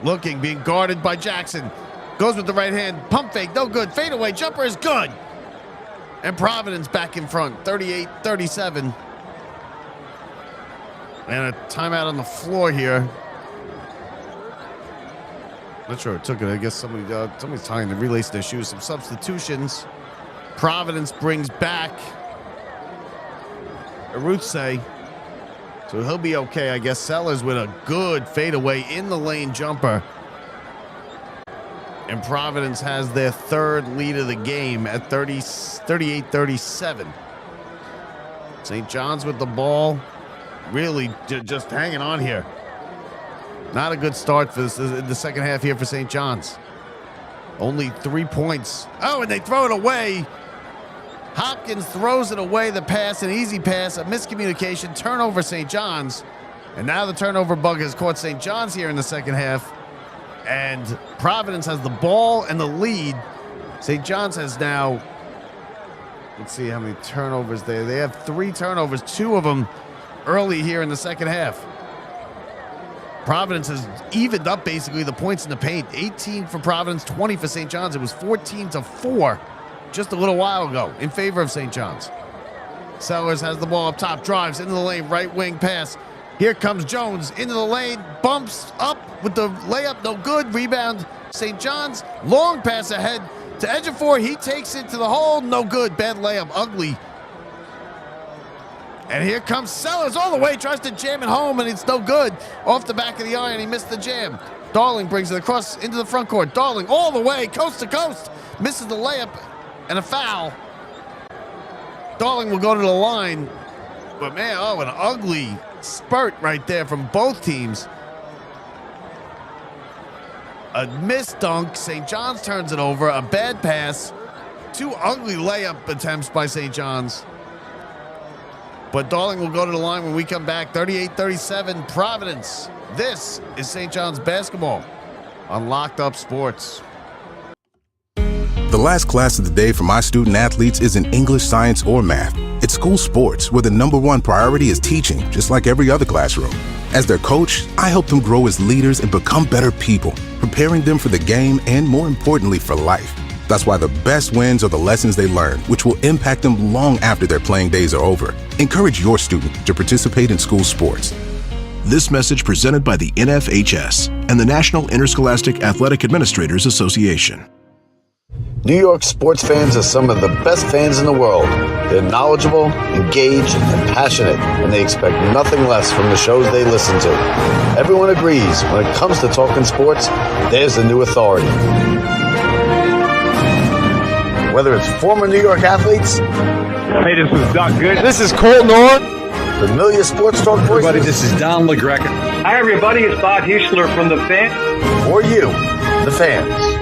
A: Looking, being guarded by Jackson. Goes with the right hand. Pump fake, no good. Fadeaway jumper is good. And Providence back in front, 38-37. And a timeout on the floor here. Not sure who took it. I guess somebody's tying the relays to their shoes. Some substitutions. Providence brings back Arutse. So he'll be okay, I guess. Sellers with a good fadeaway in the lane jumper. And Providence has their third lead of the game at 38-37. St. John's with the ball. Really just hanging on here. Not a good start for the second half here for St. John's. Only 3 points. Oh, and they throw it away. Hopkins throws it away, the pass, an easy pass, a miscommunication, turnover St. John's. And now the turnover bug has caught St. John's here in the second half. And Providence has the ball and the lead. St. John's has now, let's see how many turnovers there. They have 3 turnovers, 2 of them early here in the second half. Providence has evened up basically the points in the paint. 18 for Providence, 20 for St. John's. It was 14-4 just a little while ago in favor of St. John's. Sellers has the ball up top, drives into the lane, right wing pass. Here comes Jones into the lane, bumps up with the layup, no good. Rebound, St. John's. Long pass ahead to Ejiofor. He takes it to the hole, no good. Bad layup, ugly. And here comes Sellers all the way, tries to jam it home, and it's no good. Off the back of the iron, he missed the jam. Darling brings it across into the front court. Darling all the way, coast to coast. Misses the layup and a foul. Darling will go to the line. But man, an ugly spurt right there from both teams. A missed dunk. St. John's turns it over. A bad pass. 2 ugly layup attempts by St. John's. But Darling will go to the line when we come back. 38-37 Providence. This is St. John's basketball. on Locked Up Sports.
B: The last class of the day for my student athletes isn't English, science, or math. It's school sports, where the #1 priority is teaching, just like every other classroom. As their coach, I help them grow as leaders and become better people, preparing them for the game and, more importantly, for life. That's why the best wins are the lessons they learn, which will impact them long after their playing days are over. Encourage your student to participate in school sports.
C: This message presented by the NFHS and the National Interscholastic Athletic Administrators Association.
D: New York sports fans are some of the best fans in the world. They're knowledgeable, engaged, and passionate, and they expect nothing less from the shows they listen to. Everyone agrees when it comes to talking sports, there's the new authority. Whether it's former New York athletes,
F: hey, this is Doc Good.
D: This is Cole Norn, familiar sports talk voices.
F: Everybody, this is Don LaGreca.
E: Hi, everybody. It's Bob Husler from The Fan.
D: Or you, the fans.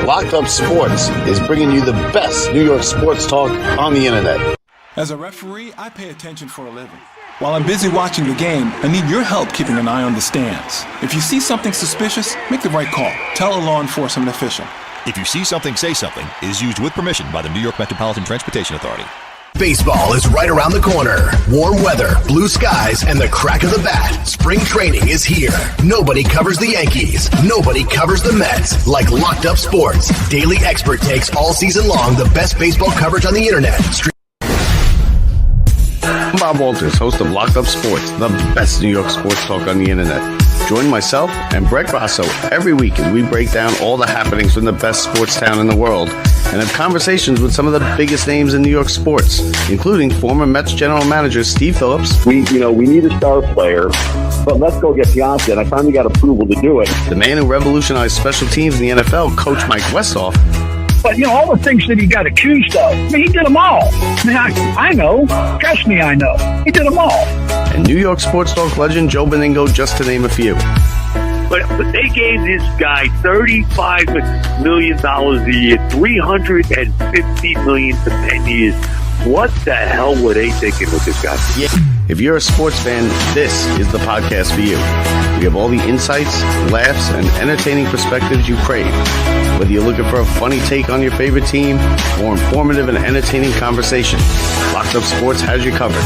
D: Locked Up Sports is bringing you the best New York sports talk on the internet.
G: As a referee, I pay attention for a living. While I'm busy watching the game, I need your help keeping an eye on the stands. If you see something suspicious, make the right call. Tell a law enforcement official.
H: If you see something, say something is used with permission by the New York Metropolitan Transportation Authority.
C: Baseball is right around the corner. Warm weather, blue skies, and the crack of the bat. Spring training is here. Nobody covers the Yankees. Nobody covers the Mets like Locked Up Sports. Daily expert takes all season long the best baseball coverage on the internet.
D: I'm Bob Walters, host of Locked Up Sports, the best New York sports talk on the internet. Join myself and Brett Grasso every week as we break down all the happenings from the best sports town in the world and have conversations with some of the biggest names in New York sports, including former Mets general manager Steve Phillips.
Y: We need a star player, but let's go get Piazza, and I finally got approval to do it.
D: The man who revolutionized special teams in the NFL, Coach Mike Westhoff.
E: But, all the things that he got accused of, he did them all. I know. Trust me, I know. He did them all.
D: And New York sports talk legend Joe Beningo, just to name a few.
I: But they gave this guy $35 million a year, $350 million for 10 years. What the hell were they thinking with this guy?
D: Yeah. If you're a sports fan, this is the podcast for you. We have all the insights, laughs, and entertaining perspectives you crave. Whether you're looking for a funny take on your favorite team or informative and entertaining conversation, Locked Up Sports has you covered.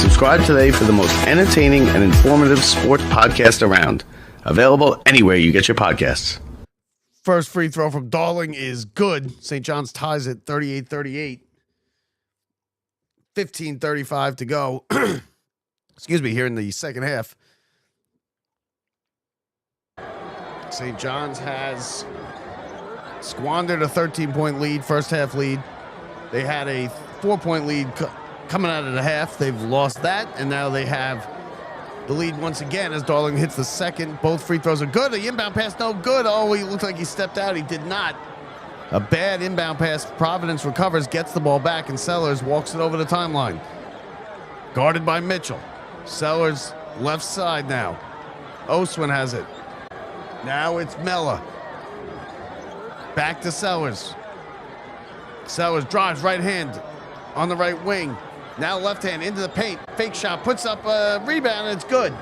D: Subscribe today for the most entertaining and informative sports podcast around. Available anywhere you get your podcasts. First free throw from Darling is good. St. John's ties it 38-38. 15:35 to go. Excuse me, here in the second half. St. John's has squandered a 13-point lead, first half lead. They had a 4-point lead coming out of the half. They've lost that, and now they have the lead once again as Darling hits the second. Both free throws are good. The inbound pass, no good. Oh, he looked like he stepped out. He did not. A bad inbound pass. Providence recovers, gets the ball back, and Sellers walks it over the timeline. Guarded by Mitchell. Sellers left side now. Oswin has it. Now it's Mella. Back to Sellers. Sellers drives right hand on the right wing. Now left hand into the paint. Fake shot, puts up a rebound, and it's good.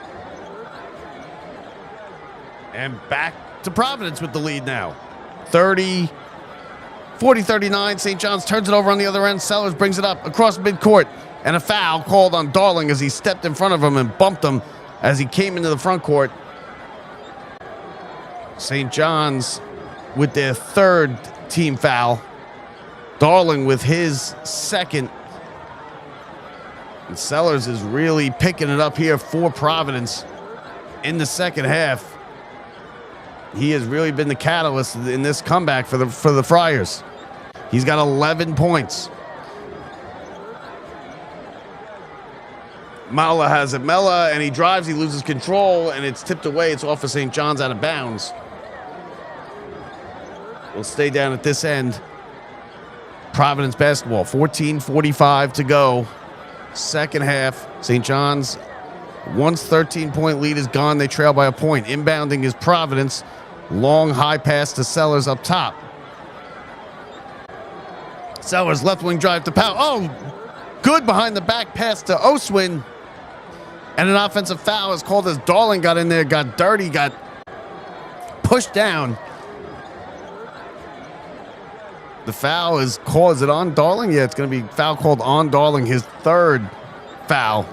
D: And back to Providence with the lead now. 40-39, St. John's turns it over on the other end. Sellers brings it up across midcourt. And a foul called on Darling as he stepped in front of him and bumped him as he came into the front court. St. John's with their third team foul. Darling with his second. And Sellers is really picking it up here for Providence in the second half. He has really been the catalyst in this comeback for the Friars. He's got 11 points. Mala has it. Mella, and he drives. He loses control, and it's tipped away. It's off of St. John's out of bounds. We'll stay down at this end. Providence basketball, 14:45 to go. Second half, St. John's, once 13-point lead is gone, they trail by a point. Inbounding is Providence. Long high pass to Sellers up top. Sellers left wing drive to Powell. Oh, good behind the back pass to Oswin. And an offensive foul is called as Darling got in there, got dirty, got
A: pushed down. The foul is called. Is it on Darling? Yeah, it's going to be foul called on Darling. His third foul.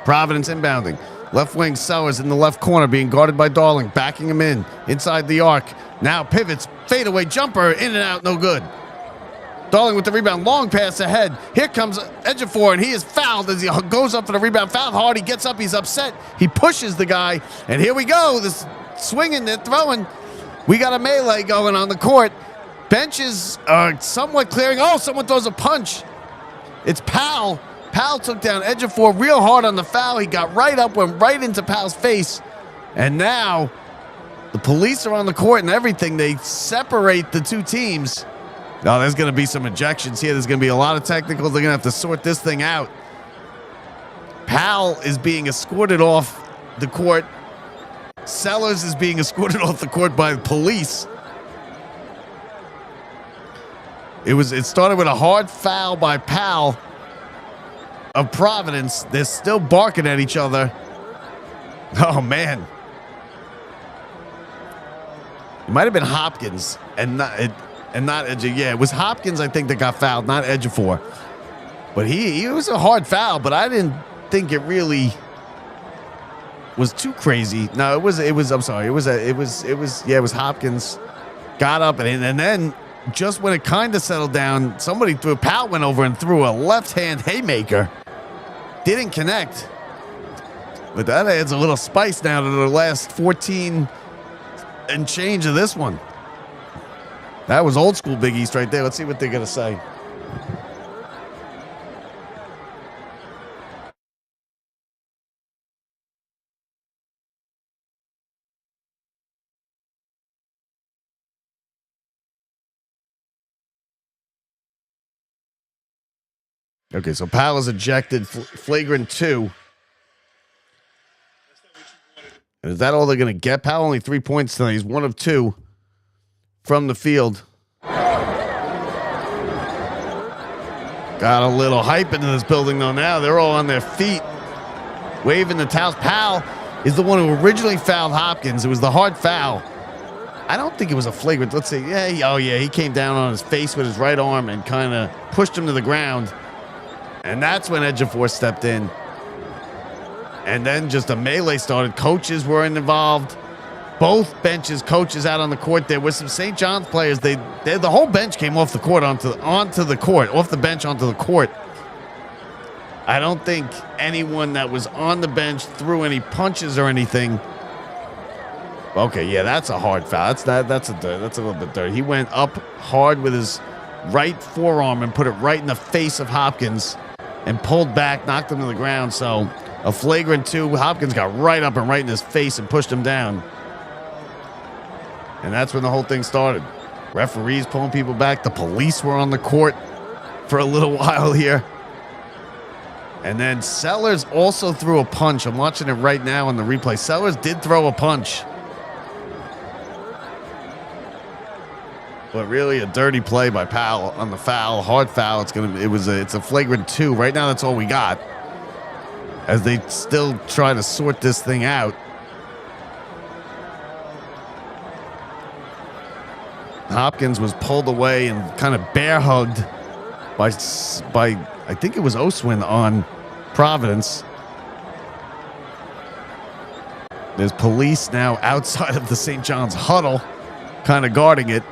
A: Providence inbounding. Left wing Sellers in the left corner being guarded by Darling. Backing him in. Inside the arc. Now pivots. Fadeaway jumper. In and out. No good. Darling with the rebound. Long pass ahead. Here comes Ejiofor, and he is fouled as he goes up for the rebound. Fouled hard. He gets up. He's upset. He pushes the guy. And here we go. This swinging. They're throwing. We got a melee going on the court. Benches are somewhat clearing. Oh, someone throws a punch. It's Powell. Powell took down Ejiofor real hard on the foul. He got right up, went right into Powell's face. And now the police are on the court and everything. They separate the two teams. Oh, there's going to be some ejections here. There's going to be a lot of technicals. They're going to have to sort this thing out. Powell is being escorted off the court. Sellers is being escorted off the court by the police. It started with a hard foul by Powell of Providence. They're still barking at each other. Oh, man. It might have been Hopkins and not Ejiofor. Yeah, it was Hopkins, I think, that got fouled, not Ejiofor. But he was a hard foul, but I didn't think it really was too crazy. No, it was I'm sorry. It was Hopkins. Got up and then just when it kind of settled down, Powell went over and threw a left-hand haymaker. Didn't connect. But that adds a little spice now to the last 14 and change of this one. That was old school Big East right there. Let's see what they're going to say. Okay, so Powell is ejected, flagrant 2. And is that all they're going to get? Powell only 3 points tonight. He's 1 of 2 from the field. Got a little hype into this building, though, now. They're all on their feet, waving the towels. Powell is the one who originally fouled Hopkins. It was the hard foul. I don't think it was a flagrant. Let's see. He came down on his face with his right arm and kind of pushed him to the ground. And that's when Ejiofor stepped in. And then just a melee started. Coaches were involved. Both benches, coaches out on the court. There were some St. John's players. The whole bench came off the court onto the court, off the bench onto the court. I don't think anyone that was on the bench threw any punches or anything. Okay, yeah, that's a hard foul. That's a little bit dirty. He went up hard with his right forearm and put it right in the face of Hopkins and pulled back, knocked him to the ground. So a flagrant 2. Hopkins got right up and right in his face and pushed him down. And that's when the whole thing started. Referees pulling people back. The police were on the court for a little while here. And then Sellers also threw a punch. I'm watching it right now on the replay. Sellers did throw a punch. But really a dirty play by Powell on the foul, hard foul. It's a flagrant 2. Right now that's all we got. As they still try to sort this thing out. Hopkins was pulled away and kind of bear hugged by I think it was Oswin on Providence. There's police now outside of the St. John's huddle, kind of guarding it.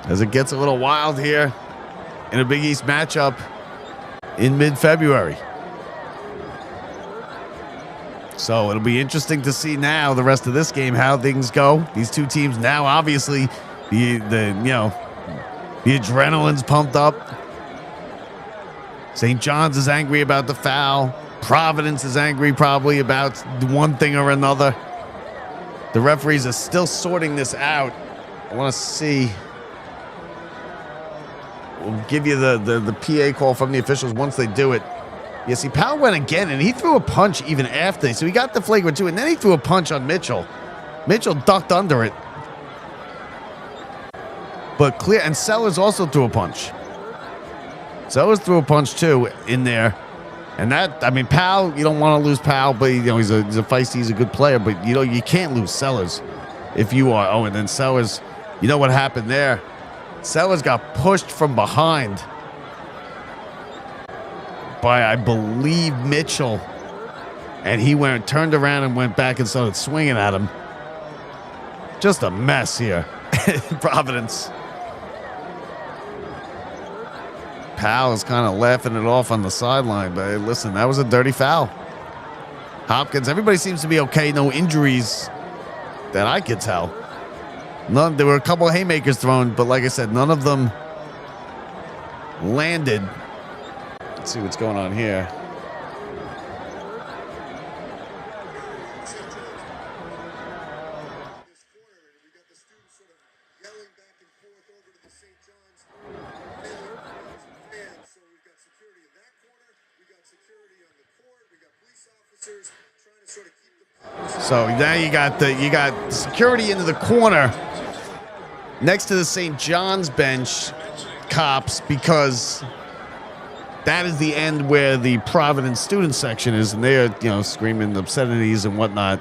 A: As it gets a little wild here in a Big East matchup in mid-February. So it'll be interesting to see now the rest of this game how things go. These two teams now, obviously, the adrenaline's pumped up. St. John's is angry about the foul. Providence is angry probably about one thing or another. The referees are still sorting this out. I want to see. We'll give you the PA call from the officials once they do it. Yeah, see, Powell went again, and he threw a punch even after. So he got the flagrant 2, and then he threw a punch on Mitchell. Mitchell ducked under it. But clear, and Sellers also threw a punch. Sellers threw a punch, too, in there. And Powell, you don't want to lose Powell, but, he's a feisty, he's a good player, but, you can't lose Sellers. if you are. Oh, and then Sellers, you know what happened there? Sellers got pushed from behind by, I believe, Mitchell. And he turned around and went back and started swinging at him. Just a mess here in Providence. Powell is kind of laughing it off on the sideline, but hey, listen, that was a dirty foul. Hopkins, everybody seems to be okay. No injuries that I could tell. There were a couple of haymakers thrown, but like I said, none of them landed. Let's see what's going on here. So now you got security into the corner next to the St. John's bench cops, because that is the end where the Providence student section is, and they're screaming obscenities and whatnot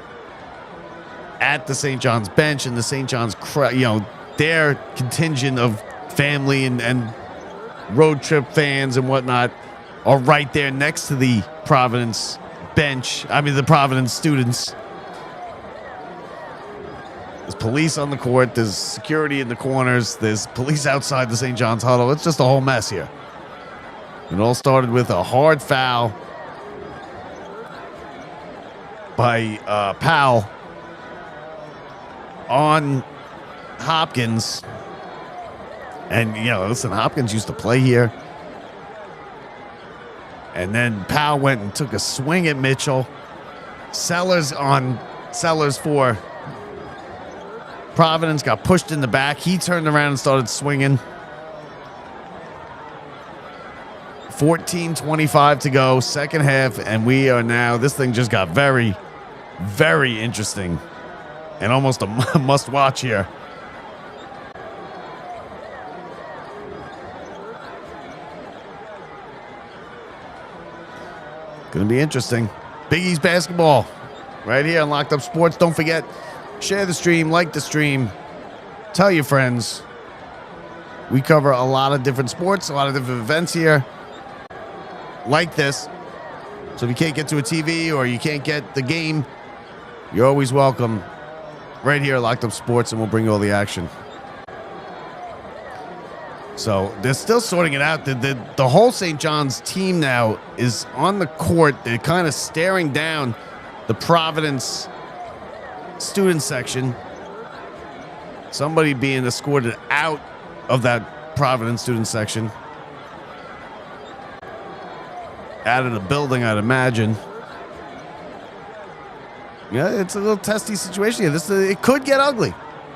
A: at the St. John's bench, and the St. John's their contingent of family and road trip fans and whatnot are right there next to the Providence bench. I mean, the Providence students. There's police on the court. There's security in the corners. There's police outside the St. John's huddle. It's just a whole mess here. It all started with a hard foul by Powell on Hopkins. And, listen, Hopkins used to play here. And then Powell went and took a swing at Mitchell. Sellers for Providence got pushed in the back. He turned around and started swinging. 14:25 to go, second half, and we are now, this thing just got very, very interesting and almost a must watch here. Gonna be interesting. Big East basketball right here on Locked Up Sports. Don't forget, share the stream, like the stream, tell your friends. We cover a lot of different sports, a lot of different events here like this. So if you can't get to a TV or you can't get the game, you're always welcome right here at Locked Up Sports, and we'll bring you all the action. So they're still sorting it out. The whole St. John's team now is on the court. They're kind of staring down the Providence student section. Somebody being escorted out of that Providence student section. Out of the building, I'd imagine. Yeah, it's a little testy situation here. It could get ugly.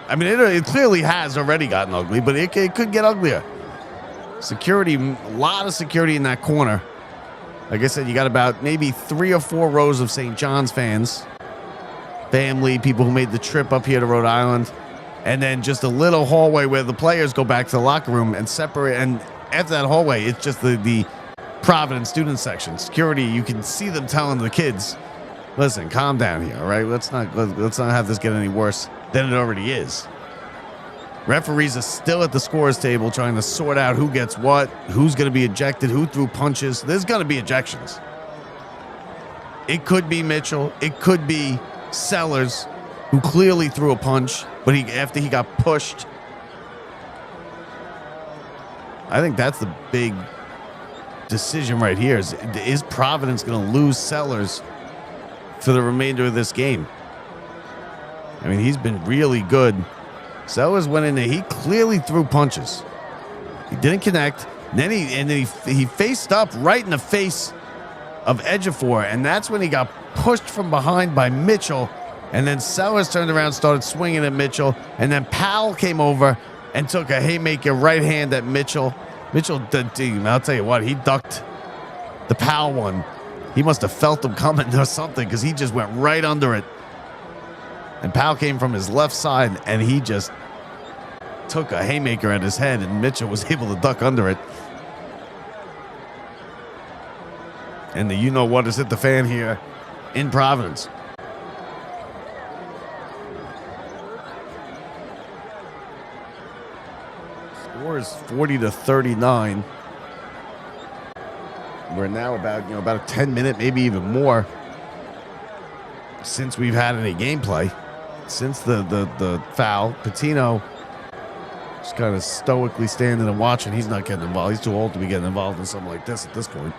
A: I mean, it clearly has already gotten ugly, but it could get uglier. Security, a lot of security in that corner. Like I said, you got about maybe 3 or 4 rows of St. John's fans, family, people who made the trip up here to Rhode Island, and then just a little hallway where the players go back to the locker room and separate. And after that hallway, it's just the Providence student section. Security, you can see them telling the kids, listen, calm down here, all right? Let's not have this get any worse than it already is. Referees are still at the scorers table trying to sort out who gets what, who's going to be ejected, who threw punches. There's going to be ejections. It could be Mitchell. It could be Sellers, who clearly threw a punch, but after he got pushed. I think that's the big decision right here. Is Providence going to lose Sellers for the remainder of this game? I mean, he's been really good. Sellers went in there. He clearly threw punches. He didn't connect. And then he faced up right in the face of Ejiofor, and that's when he got pushed from behind by Mitchell. And then Sellers turned around, started swinging at Mitchell, and then Powell came over and took a haymaker right hand at Mitchell. Mitchell, I'll tell you what, he ducked the Powell one. He must have felt him coming or something, because he just went right under it. And Powell came from his left side, and he just took a haymaker at his head, and Mitchell was able to duck under it. And the you-know-what has hit the fan here in Providence. Score is 40-39. We're now about a 10-minute, maybe even more, since we've had any gameplay. Since the foul, Patino just kind of stoically standing and watching. He's not getting involved. He's too old to be getting involved in something like this at this point.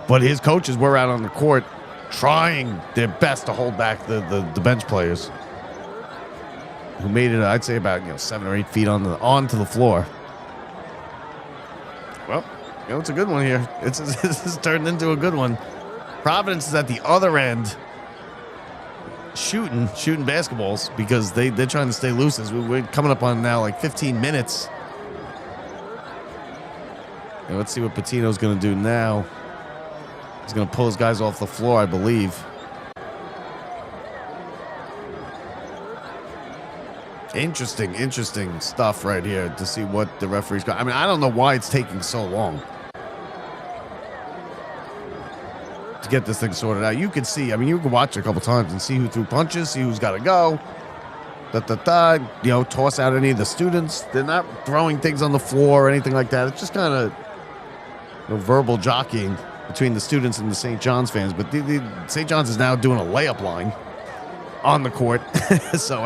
A: But his coaches were out on the court trying their best to hold back the bench players, who made it, I'd say, about 7 or 8 feet onto the floor. Well, it's a good one here. This is turned into a good one. Providence is at the other end, shooting basketballs because they're trying to stay loose. As we're coming up on now like 15 minutes. And let's see what Patino's going to do now. He's going to pull his guys off the floor, I believe. Interesting stuff right here to see what the referee's got. I mean, I don't know why it's taking so long to get this thing sorted out. You can see, you can watch it a couple times and see who threw punches, see who's got to go. Toss out any of the students. They're not throwing things on the floor or anything like that. It's just kind of verbal jockeying between the students and the St. John's fans. But the St. John's is now doing a layup line on the court. So,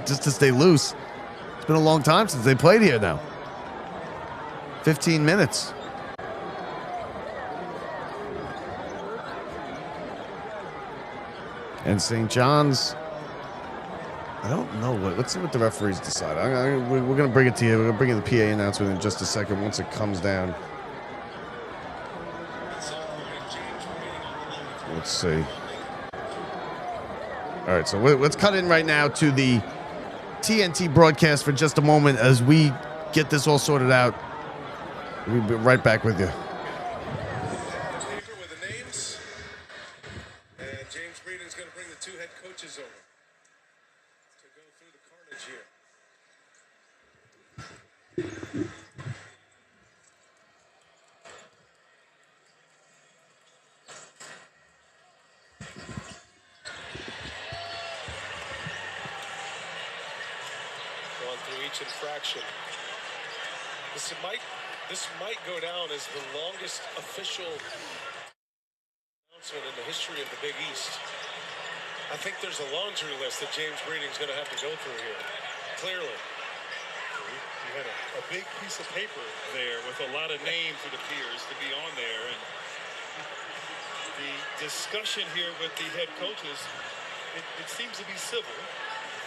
A: just to stay loose. It's been a long time since they played here now. 15 minutes. And St. John's, I don't know. Let's see what the referees decide. We're going to bring it to you. We're going to bring you the PA announcement in just a second once it comes down. Let's see. All right, so let's cut in right now to the TNT broadcast for just a moment as we get this all sorted out. We'll be right back with you.
X: Paper with the names, and James Breeden's going to bring the two head coaches over to go through the carnage here. Going through each infraction. This might go down as the longest official announcement in the history of the Big East. I think there's a laundry list that James Breeden's going to have to go through here. Clearly.
J: You had a big piece of paper there with a lot of names, it appears, to be on there. And the discussion here with the head coaches, it seems to be civil.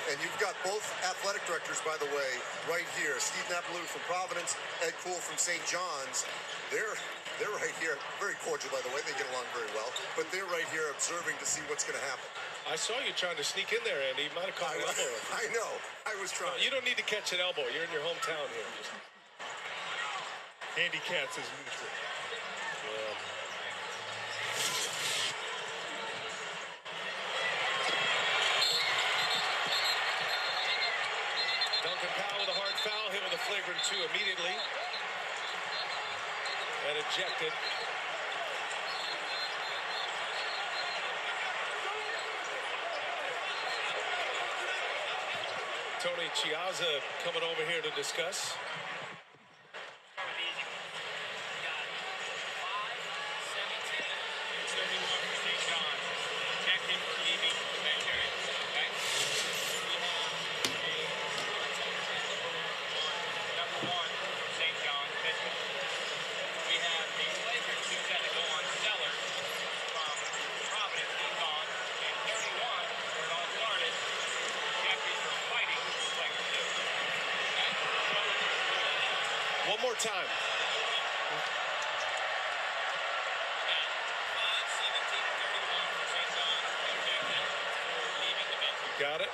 K: And you've got both athletic directors, by the way, right here. Steve Napaloo from Providence, Ed Cool from St. John's. They're right here. Very cordial, by the way. They get along very well. But they're right here observing to see what's going to happen.
X: I saw you trying to sneak in there, Andy. You might have caught an elbow.
K: I know. I was trying.
X: You don't need to catch an elbow. You're in your hometown here.
J: Andy Katz is neutral.
X: Yeah. Duncan Powell with a hard foul, hit with a flagrant 2 immediately. And ejected. Tony Chiazza coming over here to discuss. One more time. Got it.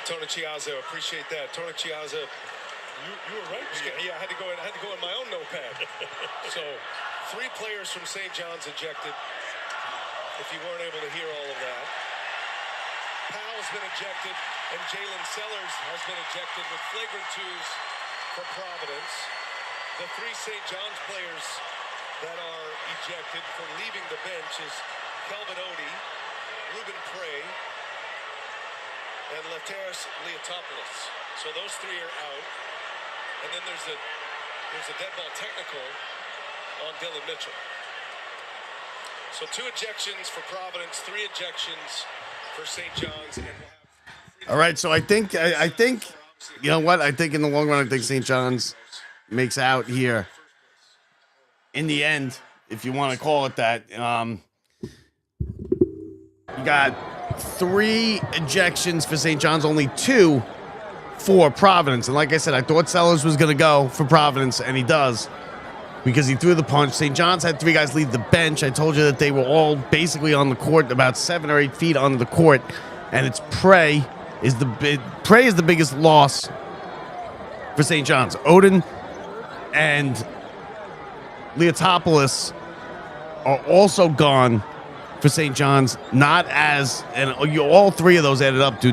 X: Tony Chiazza, appreciate that. Tony Chiazza,
J: You were right.
X: yeah, I had to go in my own notepad. So 3 players from St. John's ejected, if you weren't able to hear all of that. Powell's been ejected, and Jalen Sellers has been ejected with flagrant 2s for Providence. The 3 St. John's players that are ejected for leaving the bench is Kelvin Odie, Ruben Prey, and Lefteris Leotopoulos. So those 3 are out. And then there's a dead ball technical on Dylan Mitchell. So 2 ejections for Providence, 3 ejections for St. John's. And
A: All right, so I think, you know what? I think in the long run, I think St. John's makes out here. In the end, if you want to call it that, you got 3 ejections for St. John's, only 2 for Providence. And like I said, I thought Sellers was going to go for Providence, and he does, because he threw the punch. St. John's had 3 guys leave the bench. I told you that they were all basically on the court, about 7 or 8 feet on the court, and it's Prey is the biggest loss for St. John's. Odin and Leotopoulos are also gone for St. John's. Not as, and all 3 of those added up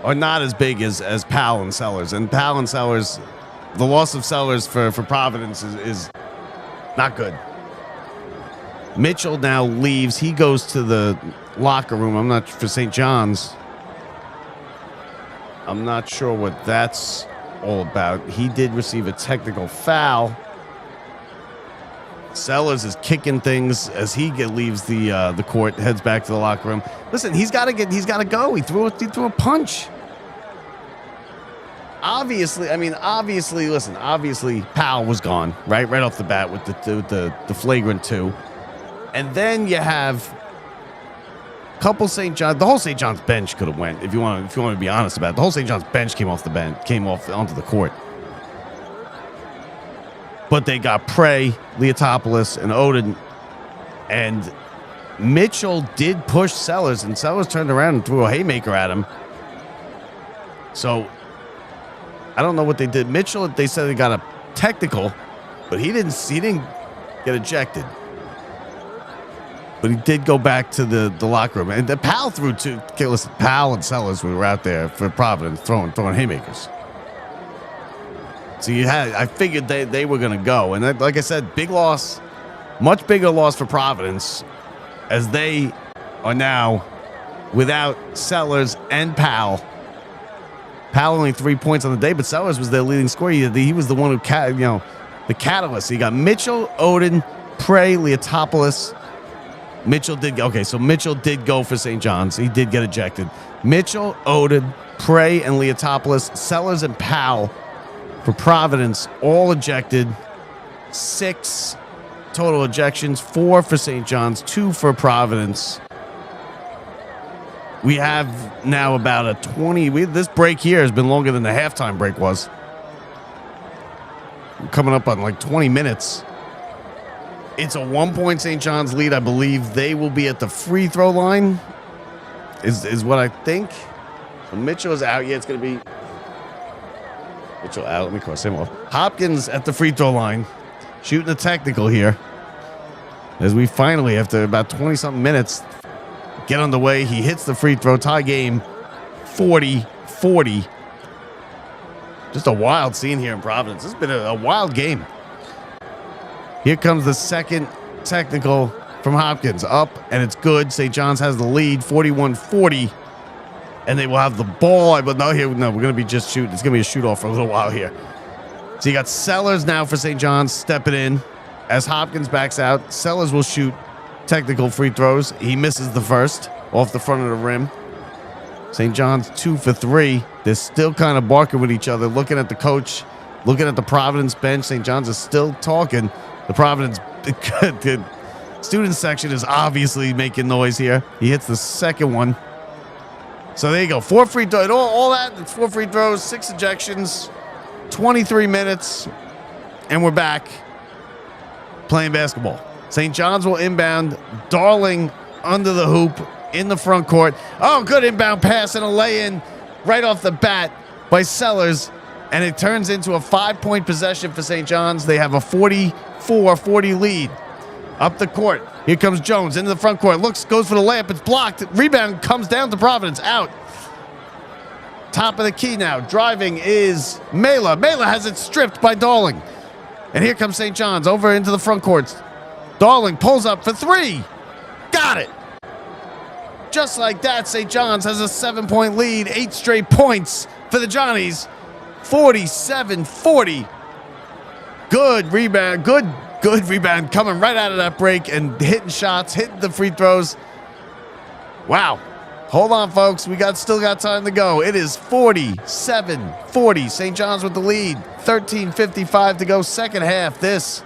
A: are not as big as Powell and Sellers. And Powell and Sellers, the loss of Sellers for Providence is not good. Mitchell now leaves. He goes to the locker room. I'm not for St. John's. I'm not sure what that's all about. He did receive a technical foul. Sellers is kicking things as he leaves the court, heads back to the locker room. Listen, he's got to go. He threw a punch. Obviously, listen, Powell was gone, right off the bat with the flagrant 2. And then you have a couple St. John's. The whole St. John's bench could have went, if you want to be honest about it. The whole St. John's bench came off onto the court. But they got Prey, Leotopoulos, and Odin. And Mitchell did push Sellers, and Sellers turned around and threw a haymaker at him. So I don't know what they did. Mitchell, they said they got a technical, but he didn't get ejected. But he did go back to the locker room. And the Powell threw 2. Okay, listen, Powell and Sellers were out there for Providence throwing haymakers. So I figured they were going to go. And like I said, big loss, much bigger loss for Providence, as they are now without Sellers and Powell. Powell only 3 points on the day, but Sellers was their leading scorer. He was the one who, the catalyst. So you got Mitchell, Odin, Prey, Leotopoulos. Mitchell did go for St. John's. He did get ejected. Mitchell, Odin, Prey, and Leotopoulos. Sellers and Powell for Providence, all ejected. 6 total ejections, 4 for St. John's, 2 for Providence. We have now about a 20. This break here has been longer than the halftime break was. We're coming up on like 20 minutes. It's a 1-point St. John's lead. I believe they will be at the free throw line, is what I think. So Mitchell is out. Yeah, it's going to be Mitchell out. Let me cross him off. Hopkins at the free throw line, shooting a technical here. As we finally, after about 20-something minutes, get on the way. He hits the free throw. Tie game 40-40. Just a wild scene here in Providence. This has been a wild game. Here comes the second technical from Hopkins. Up, and it's good. St. John's has the lead, 41-40. And they will have the ball. But we're going to be just shooting. It's going to be a shoot-off for a little while here. So you got Sellers now for St. John's stepping in. As Hopkins backs out, Sellers will shoot technical free throws. He misses the first off the front of the rim. St. John's 2 for 3. They're still kind of barking with each other, looking at the coach, looking at the Providence bench. St. John's is still talking. The Providence the student section is obviously making noise here. He hits the second one. So there you go. 4 free throws. All that, it's 4 free throws, 6 ejections, 23 minutes, and we're back playing basketball. St. John's will inbound. Darling under the hoop in the front court. Oh, good inbound pass and a lay-in right off the bat by Sellers. and it turns into a 5-point possession for St. John's. They have a 44-40 lead. Up the court. Here comes Jones into the front court. Goes for the layup. It's blocked. Rebound comes down to Providence. Out. Top of the key now. Driving is Mela. Mela has it stripped by Darling. And here comes St. John's over into the front court. Darling pulls up for 3. Got it. Just like that, St. John's has a 7-point lead. 8 straight points for the Johnnies. 47-40. Good rebound. Good rebound coming right out of that break and hitting shots, hitting the free throws. Wow. Hold on, folks. We still got time to go. It is 47-40. St. John's with the lead. 13:55 to go. Second half. This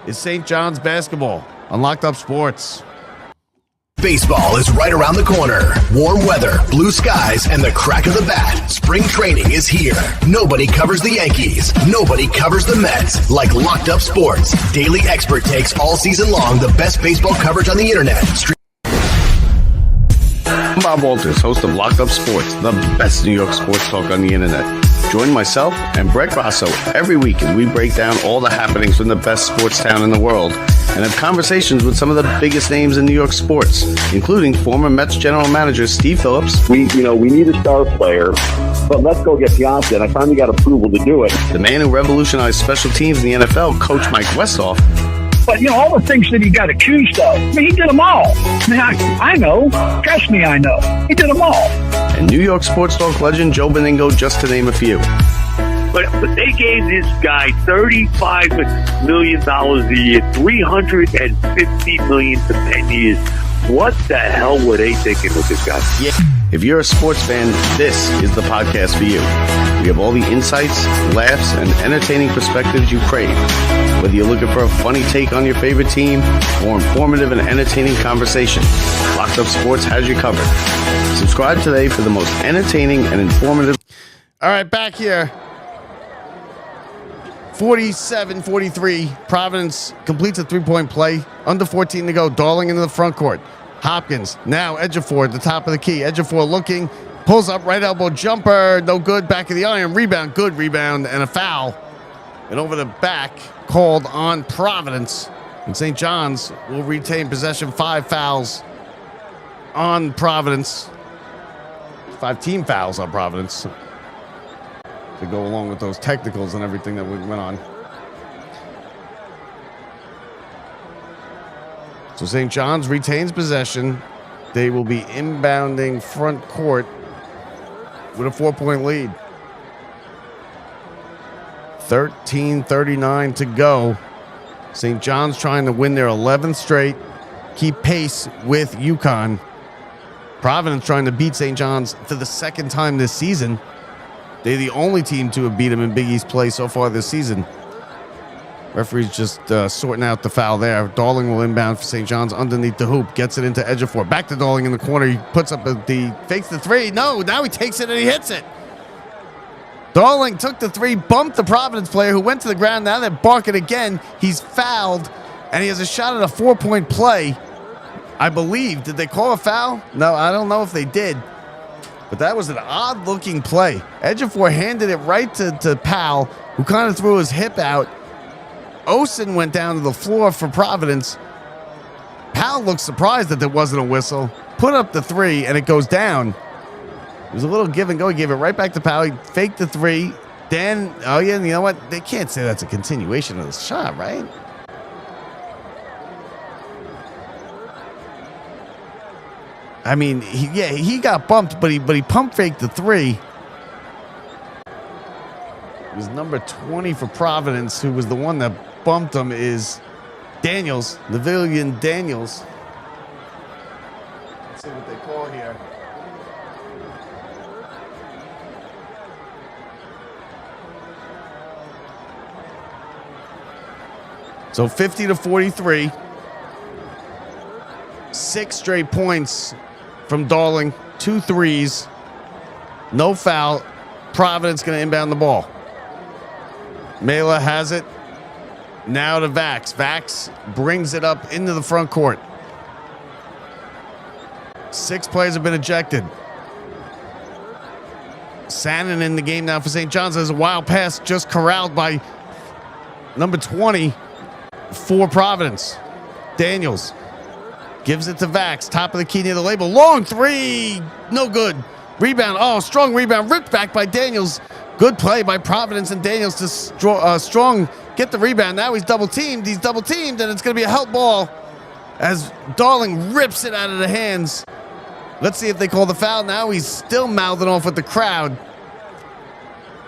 A: is St. John's basketball on Locked Up Sports.
C: Baseball is right around the corner. Warm weather, blue skies, and the crack of the bat. Spring training is here. Nobody covers the Yankees. Nobody covers the Mets like Locked Up Sports. Daily expert takes all season long the best baseball coverage on the internet.
D: I'm Bob Walters, host of Locked Up Sports, the best New York sports talk on the internet. Join myself and Brett Grasso every week as we break down all the happenings from the best sports town in the world and have conversations with some of the biggest names in New York sports, including former Mets general manager Steve Phillips.
Y: We need a star player, but let's go get Piazza, and I finally got approval to do it.
D: The man who revolutionized special teams in the NFL, Coach Mike Westhoff.
E: But, all the things that he got accused of, he did them all. I know. Trust me, I know. He did them all.
D: And New York sports talk legend Joe Beningo, just to name a few.
I: But they gave this guy $35 million a year, $350 million for 10 years. What the hell were they thinking with this guy?
D: Yeah. If you're a sports fan, this is the podcast for you. We have all the insights, laughs, and entertaining perspectives you crave. Whether you're looking for a funny take on your favorite team or informative and entertaining conversation, Locked Up Sports has you covered. Subscribe today for the most entertaining and informative.
A: All right, back here. 47-43. Providence completes a 3-point play. Under 14 to go. Darling into the front court. Hopkins now Ejiofor at the top of the key. Ejiofor looking, pulls up, right elbow jumper, no good. Back of the iron, rebound, good rebound, and a foul. And over the back, called on Providence. And St. John's will retain possession. 5 fouls on Providence. 5 team fouls on Providence to go along with those technicals and everything that went on. So St. John's retains possession. They will be inbounding front court with a 4-point lead. 13:39 to go. St. John's trying to win their 11th straight, keep pace with UConn. Providence trying to beat St. John's for the second time this season. They're the only team to have beat them in Big East play so far this season. Referee's just sorting out the foul there. Darling will inbound for St. John's underneath the hoop. Gets it into Ejiofor. Back to Darling in the corner. He puts up fakes the 3. No, now he takes it and he hits it. Darling took the 3, bumped the Providence player who went to the ground. Now they're barking again. He's fouled, and he has a shot at a 4-point play. I believe. Did they call a foul? No, I don't know if they did. But that was an odd-looking play. Ejiofor handed it right to Powell, who kind of threw his hip out. Osen went down to the floor for Providence. Powell looked surprised that there wasn't a whistle. Put up the 3, and it goes down. It was a little give and go. He gave it right back to Powell. He faked the 3. Then, oh yeah, you know what? They can't say that's a continuation of the shot, right? I mean, he got bumped, but he pump faked the 3. It was number 20 for Providence, who was the one that bumped him, is Daniels, Navillion Daniels. Let's see what they call here. So 50-43. 6 straight points from Darling. 2 threes. No foul. Providence going to inbound the ball. Mela has it. Now to Vax. Vax brings it up into the front court. 6 players have been ejected. Sannon in the game now for St. John's. There's a wild pass just corralled by number 20 for Providence. Daniels gives it to Vax. Top of the key near the label. Long three. No good. Rebound. Oh, strong rebound. Ripped back by Daniels. Good play by Providence and Daniels to Strong get the rebound. Now he's double teamed. He's double teamed, and it's going to be a help ball as Darling rips it out of the hands. Let's see if they call the foul. Now he's still mouthing off with the crowd.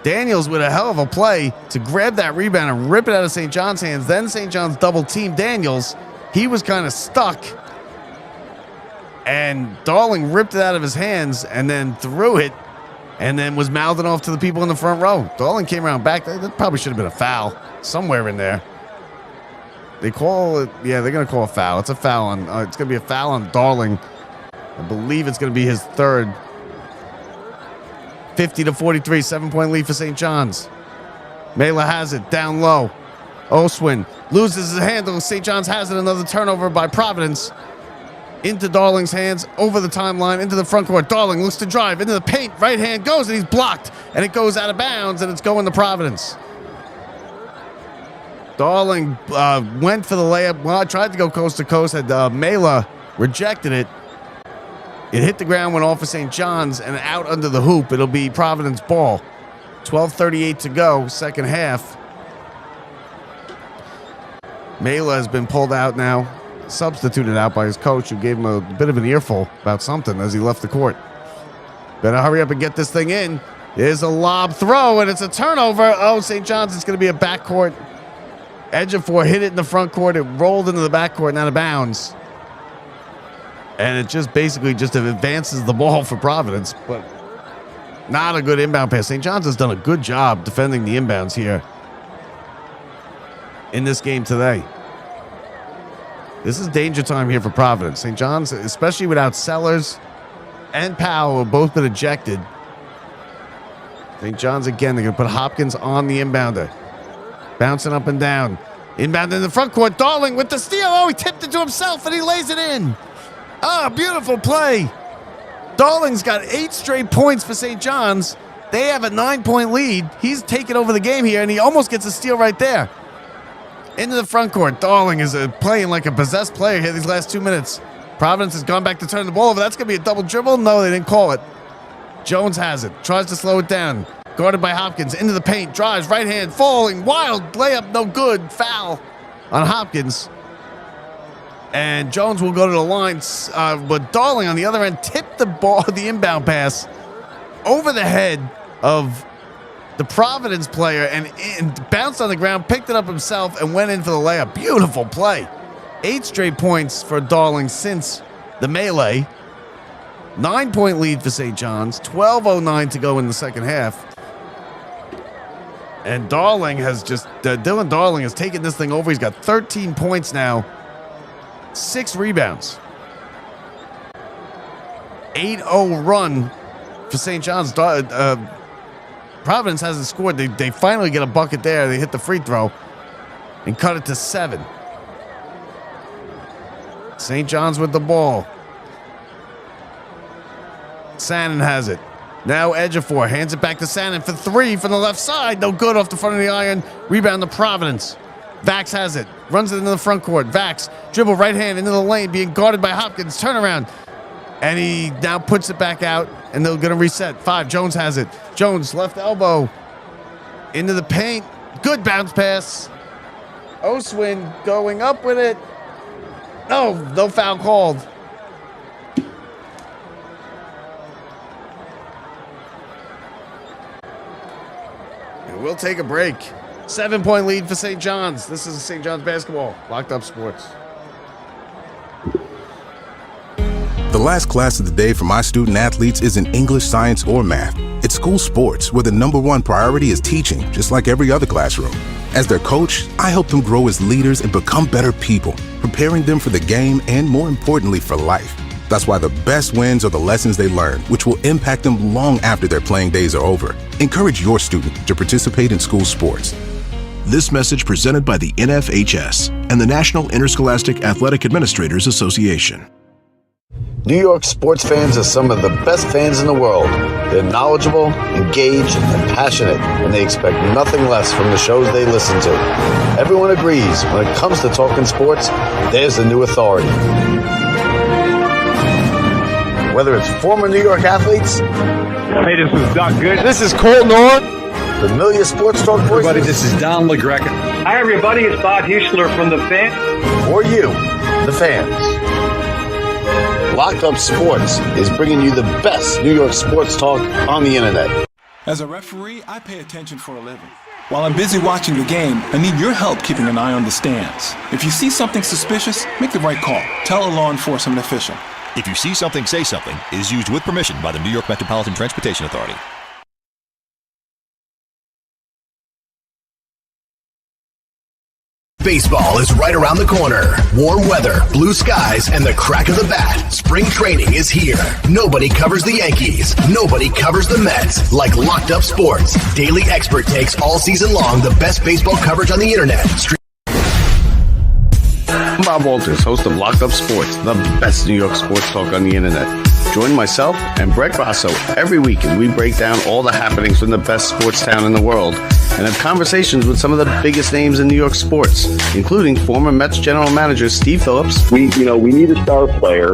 A: Daniels with a hell of a play to grab that rebound and rip it out of St. John's hands. Then St. John's double teamed Daniels. He was kind of stuck. And Darling ripped it out of his hands and then threw it and then was mouthing off to the people in the front row. Darling came around back. That probably should have been a foul somewhere in there. They call it, yeah, they're going to call a foul. It's a foul on, it's going to be a foul on Darling. I believe it's going to be his third. 50-43, 7-point lead for St. John's. Mela has it down low. Oswin loses his handle. St. John's has it. Another turnover by Providence. Into Darling's hands, over the timeline, into the front court. Darling looks to drive into the paint. Right hand goes, and he's blocked. And it goes out of bounds, and it's going to Providence. Darling went for the layup. Well, I tried to go coast to coast. Had Mela rejected it. It hit the ground, went off of St. John's, and out under the hoop. It'll be Providence ball. 12:38 to go, second half. Mela has been pulled out now. Substituted out by his coach, who gave him a bit of an earful about something as he left the court. Better hurry up and get this thing in. There's a lob throw, and it's a turnover. Oh, St. John's, it's going to be a backcourt. Ejiofor hit it in the front court. It rolled into the backcourt and out of bounds. And it just basically just advances the ball for Providence, but not a good inbound pass. St. John's has done a good job defending the inbounds here in this game today. This is danger time here for Providence. St. John's, especially without Sellers and Powell, have both been ejected. St. John's again, they're going to put Hopkins on the inbounder. Bouncing up and down. Inbound in the front court. Darling with the steal. Oh, he tipped it to himself and he lays it in. Oh, beautiful play. Darling's got 8 straight points for St. John's. They have a 9-point lead. He's taken over the game here, and he almost gets a steal right there. Into the front court. Darling is playing like a possessed player here these last 2 minutes. Providence has gone back to turn the ball over. That's going to be a double dribble. No, they didn't call it. Jones has it. Tries to slow it down. Guarded by Hopkins. Into the paint. Drives. Right hand. Falling. Wild layup. No good. Foul on Hopkins. And Jones will go to the line. But Darling on the other end tipped the ball, the inbound pass, over the head of the Providence player and bounced on the ground, picked it up himself, and went in for the layup. Beautiful play. 8 straight points for Darling since the melee. 9-point lead for St. John's. 12:09 to go in the second half. And Darling has just, Dylan Darling has taken this thing over. He's got 13 points now. 6 rebounds. 8-0 run for St. John's. Providence hasn't scored. They finally get a bucket there. They hit the free throw and cut it to 7. St. John's with the ball. Sannon has it. Now Ejiofor hands it back to Sannon for 3 from the left side. No good off the front of the iron. Rebound to Providence. Vax has it. Runs it into the front court. Vax dribble right hand into the lane, being guarded by Hopkins. Turnaround. And he now puts it back out, and they're going to reset. 5. Jones has it. Jones, left elbow. Into the paint. Good bounce pass. Oswin going up with it. No foul called. And we'll take a break. 7-point lead for St. John's. This is St. John's basketball. Locked Up Sports.
B: The last class of the day for my student athletes isn't English, science, or math. It's school sports, where the #1 priority is teaching, just like every other classroom. As their coach, I help them grow as leaders and become better people, preparing them for the game and, more importantly, for life. That's why the best wins are the lessons they learn, which will impact them long after their playing days are over. Encourage your student to participate in school sports.
C: This message presented by the NFHS and the National Interscholastic Athletic Administrators Association.
D: New York sports fans are some of the best fans in the world. They're knowledgeable, engaged, and passionate, and they expect nothing less from the shows they listen to. Everyone agrees when it comes to talking sports, there's the new authority. Whether it's former New York athletes,
F: Hey, this is Doc Good.
L: This is Colton Orr.
D: familiar sports talk voices,
F: Everybody, this is Don LaGreca.
E: Hi, everybody. It's Bob Husler from The Fan.
D: or you, the fans. Locked Up Sports is bringing you the best New York sports talk on the internet.
G: As a referee, I pay attention for a living. While I'm busy watching the game, I need your help keeping an eye on the stands. If you see something suspicious, make the right call. Tell a law enforcement official.
H: If you see something, say something is used with permission by the New York Metropolitan Transportation Authority.
C: Baseball is right around the corner. Warm weather, blue skies, and the crack of the bat. Spring training is here. Nobody covers the Yankees. Nobody covers the Mets like Locked Up Sports. Daily expert takes all season long the best baseball coverage on the internet.
D: I'm Bob Walters, host of Locked Up Sports, the best New York sports talk on the internet. Join myself and Brett Grasso every week as we break down all the happenings from the best sports town in the world and have conversations with some of the biggest names in New York sports, including former Mets general manager Steve Phillips.
Y: We need a star player,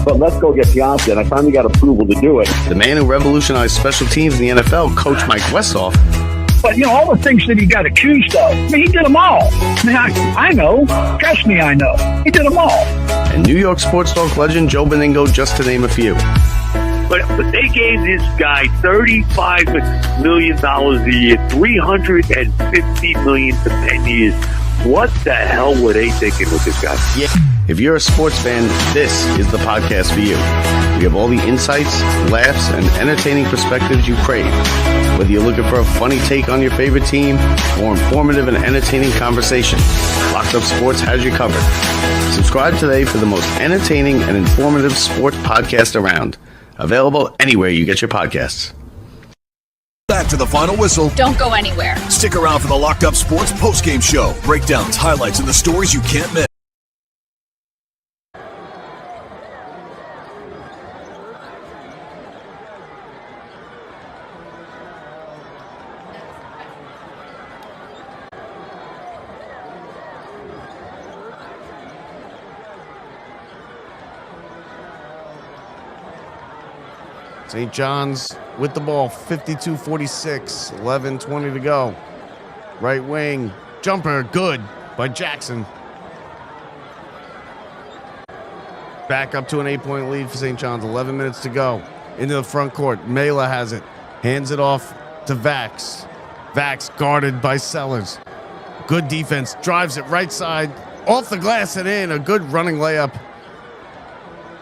Y: but let's go get Piazza, and I finally got approval to do it.
D: The man who revolutionized special teams in the NFL, Coach Mike Westhoff.
E: But, all the things that he got accused of, he did them all. I know. Trust me, I know. He did them all.
D: And New York sports talk legend Joe Beningo, just to name a few.
I: But they gave this guy $35 million a year, $350 million for 10 years. What the hell were they thinking with this guy?
D: Yeah. If you're a sports fan, this is the podcast for you. We have all the insights, laughs, and entertaining perspectives you crave. Whether you're looking for a funny take on your favorite team or informative and entertaining conversation, Locked Up Sports has you covered. Subscribe today for the most entertaining and informative sports podcast around. Available anywhere you get your podcasts.
M: Back to the final whistle.
W: Don't go anywhere.
M: Stick around for the Locked Up Sports postgame show. Breakdowns, highlights, and the stories you can't miss.
A: St. John's with the ball, 52-46, 11:20 to go. Right wing, jumper, good by Jackson. Back up to an 8-point lead for St. John's, 11 minutes to go. Into the front court, Mela has it, hands it off to Vax. Vax guarded by Sellers. Good defense, drives it right side, off the glass and in. A good running layup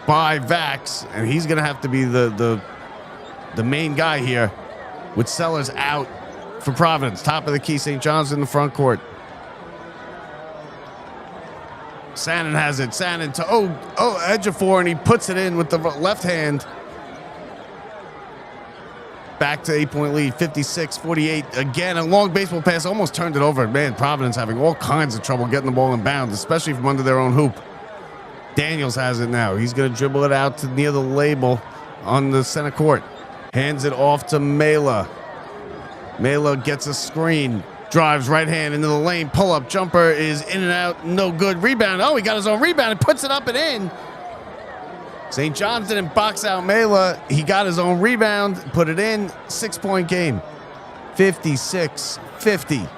A: by Vax, and he's going to have to be the main guy here with Sellers out for Providence. Top of the key, St. John's in the front court. Sannon has it. Sannon to Ejiofor, and he puts it in with the left hand. Back to 8-point lead, 56-48. Again, a long baseball pass, almost turned it over. Man, Providence having all kinds of trouble getting the ball in bounds, especially from under their own hoop. Daniels has it now. He's going to dribble it out to near the label on the center court. Hands it off to Mela. Mela gets a screen. Drives right hand into the lane. Pull-up jumper is in and out. No good. Rebound. Oh, he got his own rebound and puts it up and in. St. John's didn't box out Mela. He got his own rebound, put it in. 6-point game. 56-50.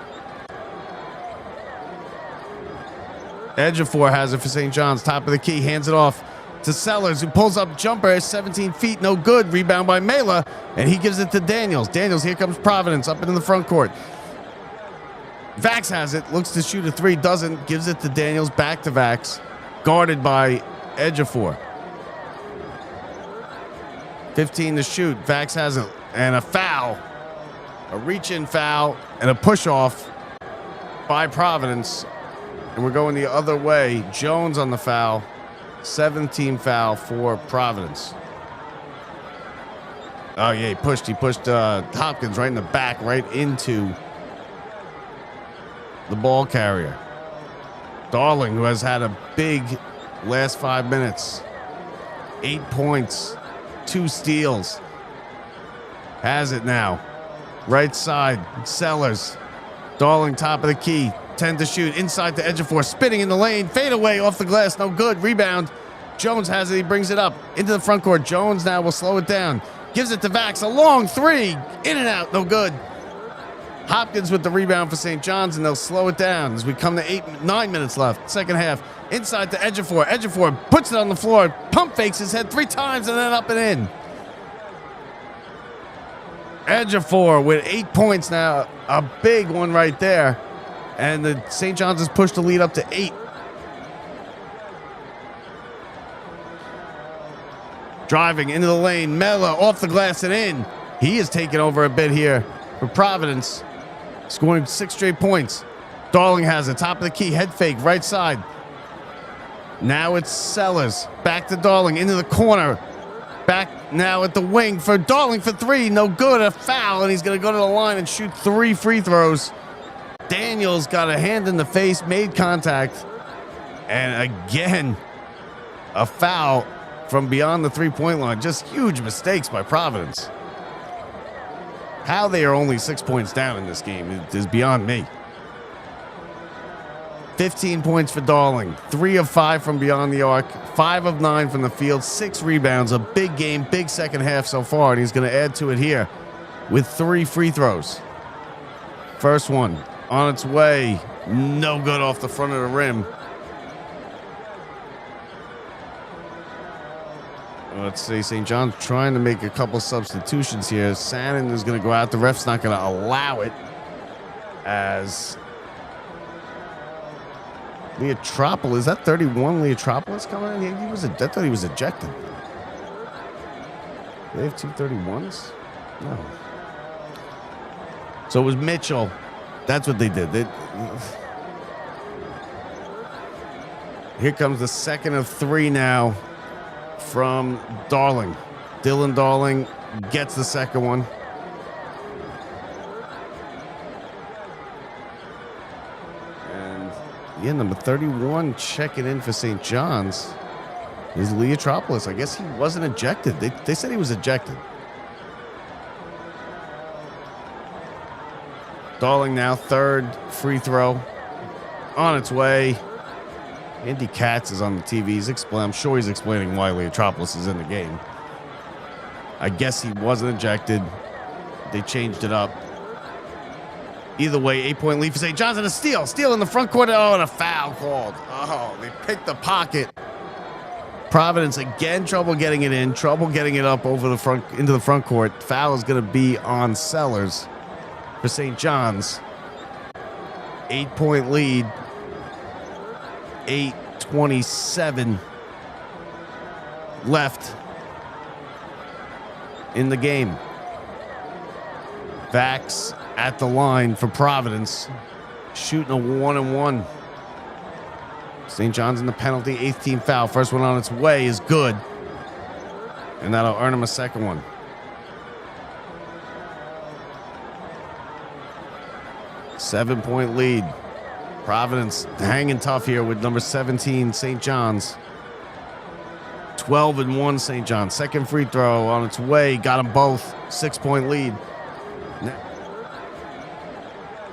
A: Ejiofor has it for St. John's. Top of the key. Hands it off to Sellers, who pulls up jumper 17 feet. No good. Rebound by Mela. And he gives it to Daniels. Daniels, here comes Providence up into the front court. Vax has it. Looks to shoot a three. Doesn't. Gives it to Daniels. Back to Vax. Guarded by Ejiofor. 15 to shoot. Vax has it. And a foul. A reach-in foul and a push-off by Providence. And we're going the other way. Jones on the foul. 7th-team foul for Providence. Oh, yeah, he pushed Hopkins right in the back, right into the ball carrier. Darling, who has had a big last 5 minutes. 8 points, 2 steals. Has it now. Right side, Sellers. Darling, top of the key. 10 to shoot. Inside to Ejiofor. Spinning in the lane. Fade away off the glass. No good. Rebound. Jones has it. He brings it up into the front court. Jones now will slow it down. Gives it to Vax. A long 3. In and out. No good. Hopkins with the rebound for St. John's, and they'll slow it down as we come to 9 minutes left. Second half. Inside to Ejiofor. Ejiofor puts it on the floor. Pump fakes his head 3 times and then up and in. Ejiofor with 8 points now. A big one right there. And the St. John's has pushed the lead up to 8. Driving into the lane. Mella off the glass and in. He is taking over a bit here for Providence. Scoring 6 straight points. Darling has it. Top of the key. Head fake. Right side. Now it's Sellers. Back to Darling. Into the corner. Back now at the wing for Darling for 3. No good. A foul. And he's going to go to the line and shoot 3 free throws. Daniels got a hand in the face. Made contact. And again, a foul from beyond the 3-point line. Just huge mistakes by Providence. How they are only 6 points down in this game is beyond me. 15 points for Darling. 3 of 5 from beyond the arc. 5 of 9 from the field. 6 rebounds. A big game, big second half so far. And he's going to add to it here with 3 free throws. First one on its way. No good off the front of the rim. Let's see, St. John's trying to make a couple substitutions here. Sannon is going to go out. The ref's not going to allow it as Leotropolis. Is that 31 Leotropolis coming in? I thought he was ejected. Do they have 2 31s? No. So it was Mitchell. That's what they did. Here comes the second of 3 now from Darling. Dylan Darling gets the second one. And yeah, number 31 checking in for St. John's is Leotropolis. I guess he wasn't ejected. They said he was ejected. Darling now, third free throw on its way. Andy Katz is on the TV. I'm sure he's explaining why Leotropolis is in the game. I guess he wasn't ejected. They changed it up. Either way, 8-point lead for St. John's and a steal. Steal in the front court. Oh, and a foul called. Oh, they picked the pocket. Providence again, trouble getting it in. Trouble getting it up over the front into the front court. Foul is going to be on Sellers for St. John's. 8-point lead. 8:27 left in the game. Vax at the line for Providence, shooting a 1-and-1. St. John's in the penalty, 8th team foul. First one on its way is good, and that'll earn him a second one. Seven-point lead. Providence hanging tough here with number 17, St. John's. 12-1 St. John's. Second free throw on its way. Got them both. 6-point lead.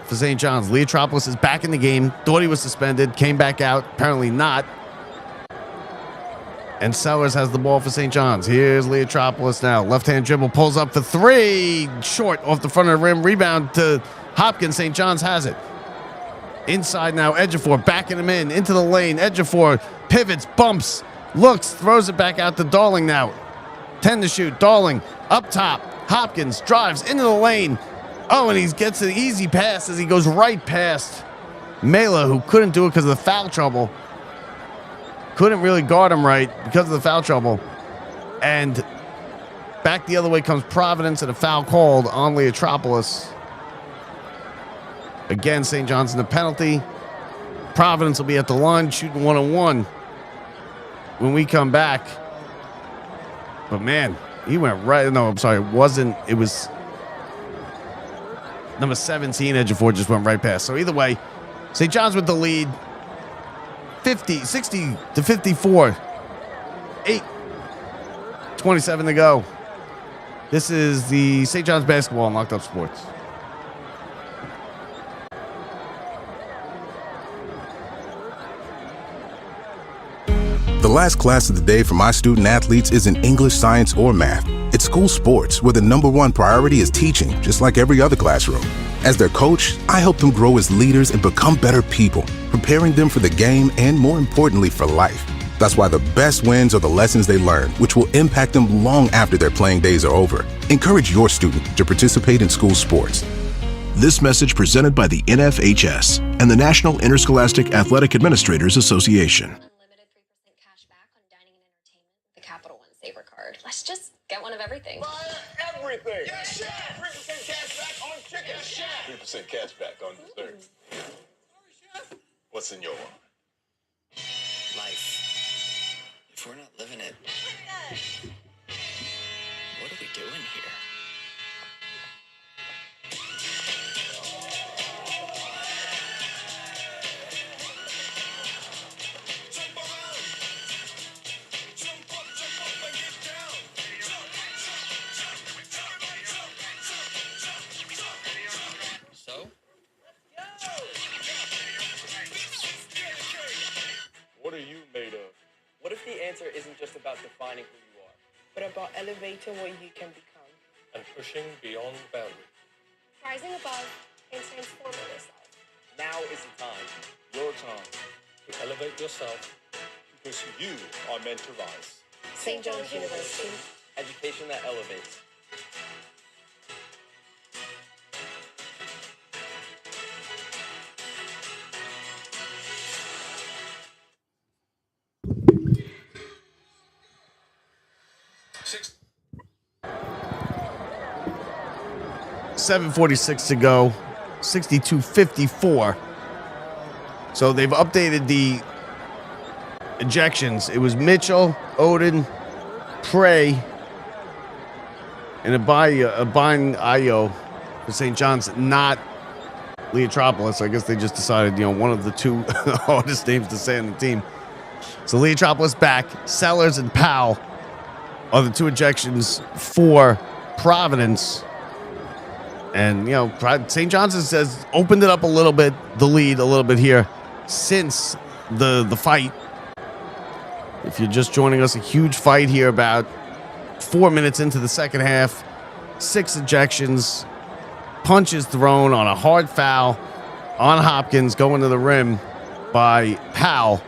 A: For St. John's, Leotropolis is back in the game. Thought he was suspended. Came back out. Apparently not. And Sellers has the ball for St. John's. Here's Leotropolis now. Left-hand dribble. Pulls up for 3. Short off the front of the rim. Rebound to Hopkins. St. John's has it. Inside now, Ejiofor backing him in, into the lane. Ejiofor pivots, bumps, looks, throws it back out to Darling now. 10 to shoot. Darling up top. Hopkins drives into the lane. Oh, and he gets an easy pass as he goes right past Mela, who couldn't do it because of the foul trouble. Couldn't really guard him right because of the foul trouble. And back the other way comes Providence and a foul called on Leotropolis. Again, St. John's in the penalty. Providence will be at the line shooting 1-on-1 when we come back. But man, he went right. No, I'm sorry. It was number 17. Ejiofor just went right past. So either way, St. John's with the lead. 60 to 54. 27 to go. This is the St. John's basketball on Locked Up Sports.
B: The last class of the day for my student athletes isn't English, science, or math. It's school sports, where the number one priority is teaching, just like every other classroom. As their coach, I help them grow as leaders and become better people, preparing them for the game and, more importantly, for life. That's why the best wins are the lessons they learn, which will impact them long after their playing days are over. Encourage your student to participate in school sports.
M: This message presented by the NFHS and the National Interscholastic Athletic Administrators Association.
W: The Capital One Saver card. Let's just get one of everything.
N: Everything. Yes, chef. 3% cash back on chicken. Yes, chef. 3% cash back on dessert. What's in your wallet?
V: Life. If we're not living it, what are we doing here? So?
N: What are you made of?
L: What if the answer isn't just about defining who you are, but about elevating what you can become?
N: And pushing beyond boundaries.
W: Rising above and transforming yourself.
L: Now is the time.
N: Your time to elevate yourself because you are meant to rise.
W: St. John's University.
L: Education that elevates.
N: Six.
A: 7:46 to go. 62-54. So they've updated the ejections. It was Mitchell, Odin, Prey, and Abine Ayo for St. John's, not Leotropolis. I guess they just decided, one of the two hardest names to say on the team. So Leotropolis back. Sellers and Powell are the two ejections for Providence. And, St. John's has opened it up a little bit, the lead a little bit here since the fight. If you're just joining us, a huge fight here about 4 minutes into the second half. 6 ejections, punches thrown on a hard foul on Hopkins going to the rim by Powell.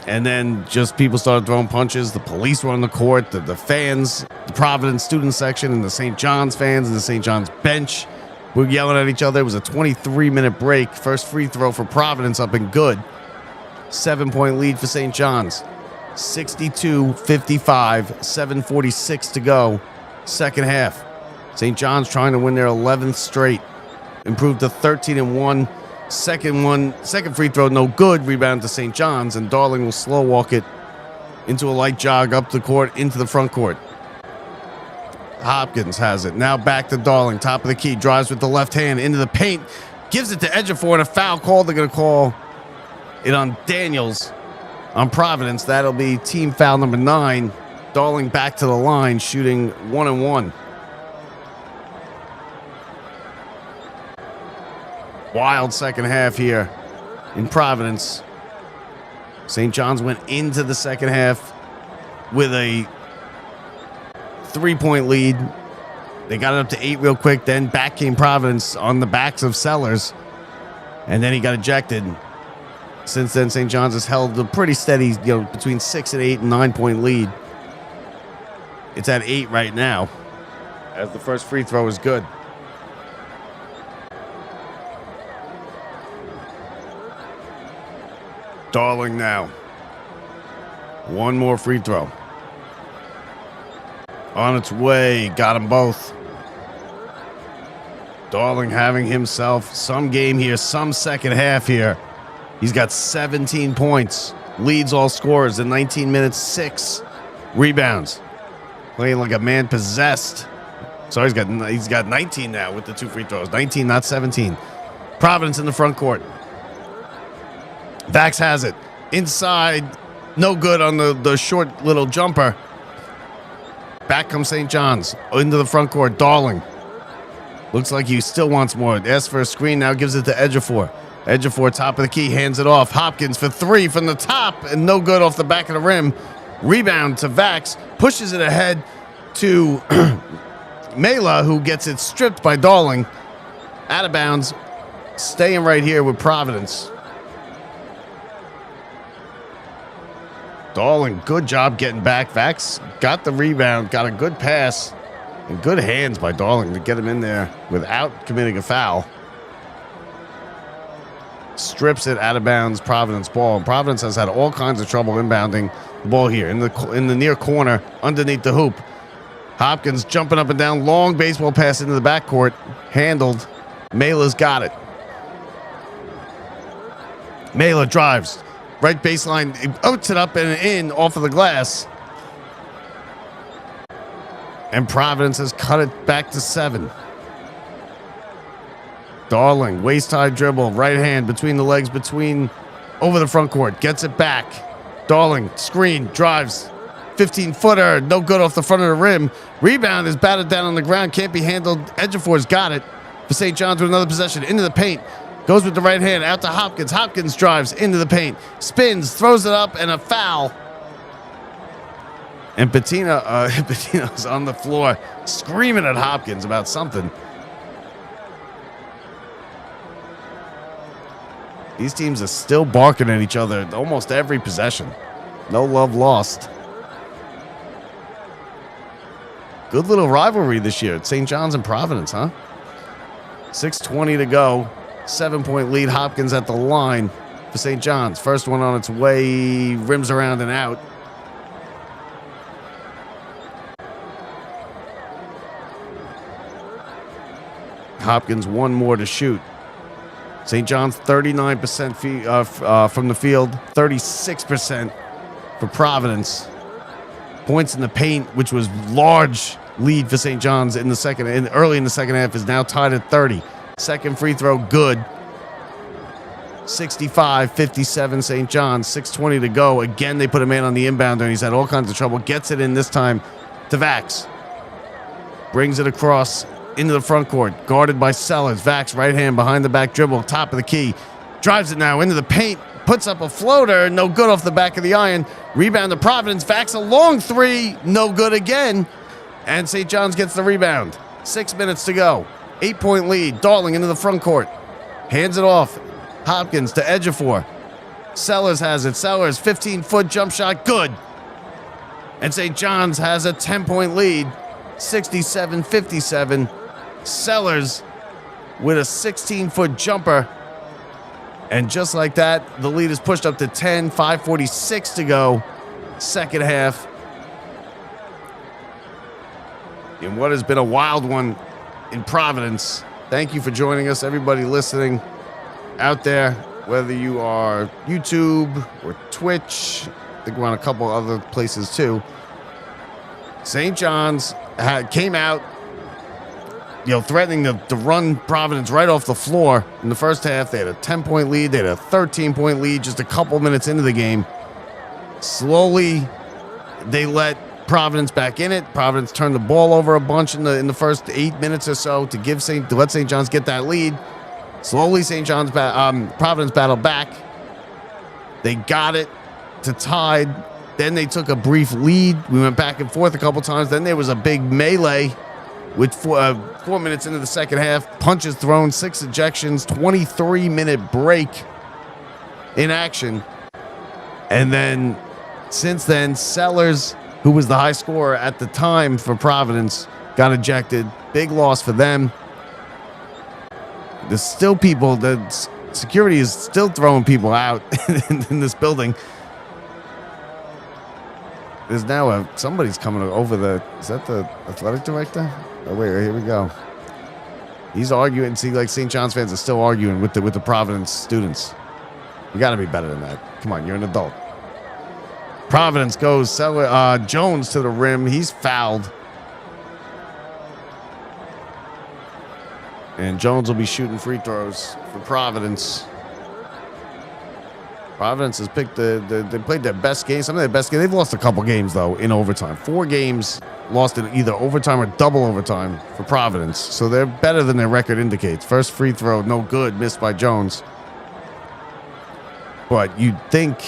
A: And then just people started throwing punches. The police were on the court. The fans, the Providence student section, and the St. John's fans and the St. John's bench were yelling at each other. It was a 23-minute break. First free throw for Providence up and good. 7-point lead for St. John's. 62-55, 7:46 to go. Second half. St. John's trying to win their 11th straight. Improved to 13-1. Second free throw, no good. Rebound to St. John's, and Darling will slow walk it into a light jog up the court into the front court. Hopkins has it. Now back to Darling. Top of the key. Drives with the left hand into the paint. Gives it to Ejiofor, and a foul call. They're going to call it on Daniels on Providence. That'll be team foul number 9. Darling back to the line, shooting 1-1. Wild second half here in Providence. St. John's went into the second half with a 3-point lead. They got it up to 8 real quick. Then back came Providence on the backs of Sellers. And then he got ejected. Since then, St. John's has held a pretty steady, between 6 and 8 and 9-point lead. It's at 8 right now, as the first free throw is good. Darling now. One more free throw. On its way. Got them both. Darling having himself some game here, some second half here. He's got 17 points. Leads all scorers in 19 minutes, 6 rebounds. Playing like a man possessed. So he's got 19 now with the 2 free throws. 19, not 17. Providence in the front court. Vax has it. Inside. No good on the short little jumper. Back comes St. John's into the front court. Darling looks like he still wants more. Asks for a screen, now gives it to Ejiofor. Ejiofor, top of the key, hands it off. Hopkins for three from the top, and no good off the back of the rim. Rebound to Vax, pushes it ahead to Mela, who gets it stripped by Darling. Out of bounds, staying right here with Providence. Darling, good job getting back. Vax got the rebound, got a good pass, and good hands by Darling to get him in there without committing a foul. Strips it out of bounds, Providence ball. And Providence has had all kinds of trouble inbounding the ball here in the near corner underneath the hoop. Hopkins jumping up and down, long baseball pass into the backcourt, handled. Mela's got it. Mela drives, right baseline, outs it up and in off of the glass. And Providence has cut it back to 7. Darling, waist-high dribble, right hand between the legs, over the front court, gets it back. Darling, screen, drives, 15-footer, no good off the front of the rim. Rebound is batted down on the ground, can't be handled. Ejiofor's got it for St. John's with another possession, into the paint. Goes with the right hand, out to Hopkins. Hopkins drives into the paint, spins, throws it up, and a foul. And Patino's on the floor, screaming at Hopkins about something. These teams are still barking at each other almost every possession. No love lost. Good little rivalry this year at St. John's and Providence, huh? 6:20 to go. 7-point lead. Hopkins at the line for St. John's. First one on its way. Rims around and out. Hopkins one more to shoot. St. John's 39% from the field, 36% for Providence. Points in the paint, which was large lead for St. John's in the early in the second half, is now tied at 30. Second free throw, good. 65-57 St. John's, 6:20 to go. Again, they put a man on the inbounder, and he's had all kinds of trouble. Gets it in this time to Vax. Brings it across into the front court, guarded by Sellers. Vax, right hand behind the back dribble, top of the key. Drives it now into the paint, puts up a floater, no good off the back of the iron. Rebound to Providence. Vax, a long three, no good again. And St. John's gets the rebound. 6 minutes to go. 8-point lead. Darling into the front court. Hands it off. Hopkins to Ejiofor. Sellers has it. Sellers, 15-foot jump shot, good. And St. John's has a 10-point lead. 67-57. Sellers with a 16-foot jumper. And just like that, the lead is pushed up to 10, 5:46 to go. Second half. In what has been a wild one in Providence. Thank you for joining us, everybody listening out there, whether you are YouTube or Twitch. I think we're on a couple other places too. St. John's came out, threatening to run Providence right off the floor in the first half. They had a 10-point lead. They had a 13-point lead just a couple minutes into the game. Slowly, they let Providence back in it. Providence turned the ball over a bunch in the first 8 minutes or so to let St. John's get that lead. Slowly, Providence battled back. They got it to tied. Then they took a brief lead. We went back and forth a couple times. Then there was a big melee with 4 minutes into the second half. Punches thrown, 6 ejections, 23-minute break in action. And then, since then, Sellers, who was the high scorer at the time for Providence, got ejected. Big loss for them. There's still people, the security is still throwing people out in this building. There's now somebody's coming over is that the athletic director? Oh, wait, here we go. He's arguing. See, like St. John's fans are still arguing with the Providence students. You got to be better than that. Come on, you're an adult. Providence goes Jones to the rim. He's fouled. And Jones will be shooting free throws for Providence. Providence has picked they played their best game, some of their best games. They've lost a couple games, though, in overtime. 4 games lost in either overtime or double overtime for Providence. So they're better than their record indicates. First free throw, no good, missed by Jones. But you'd think,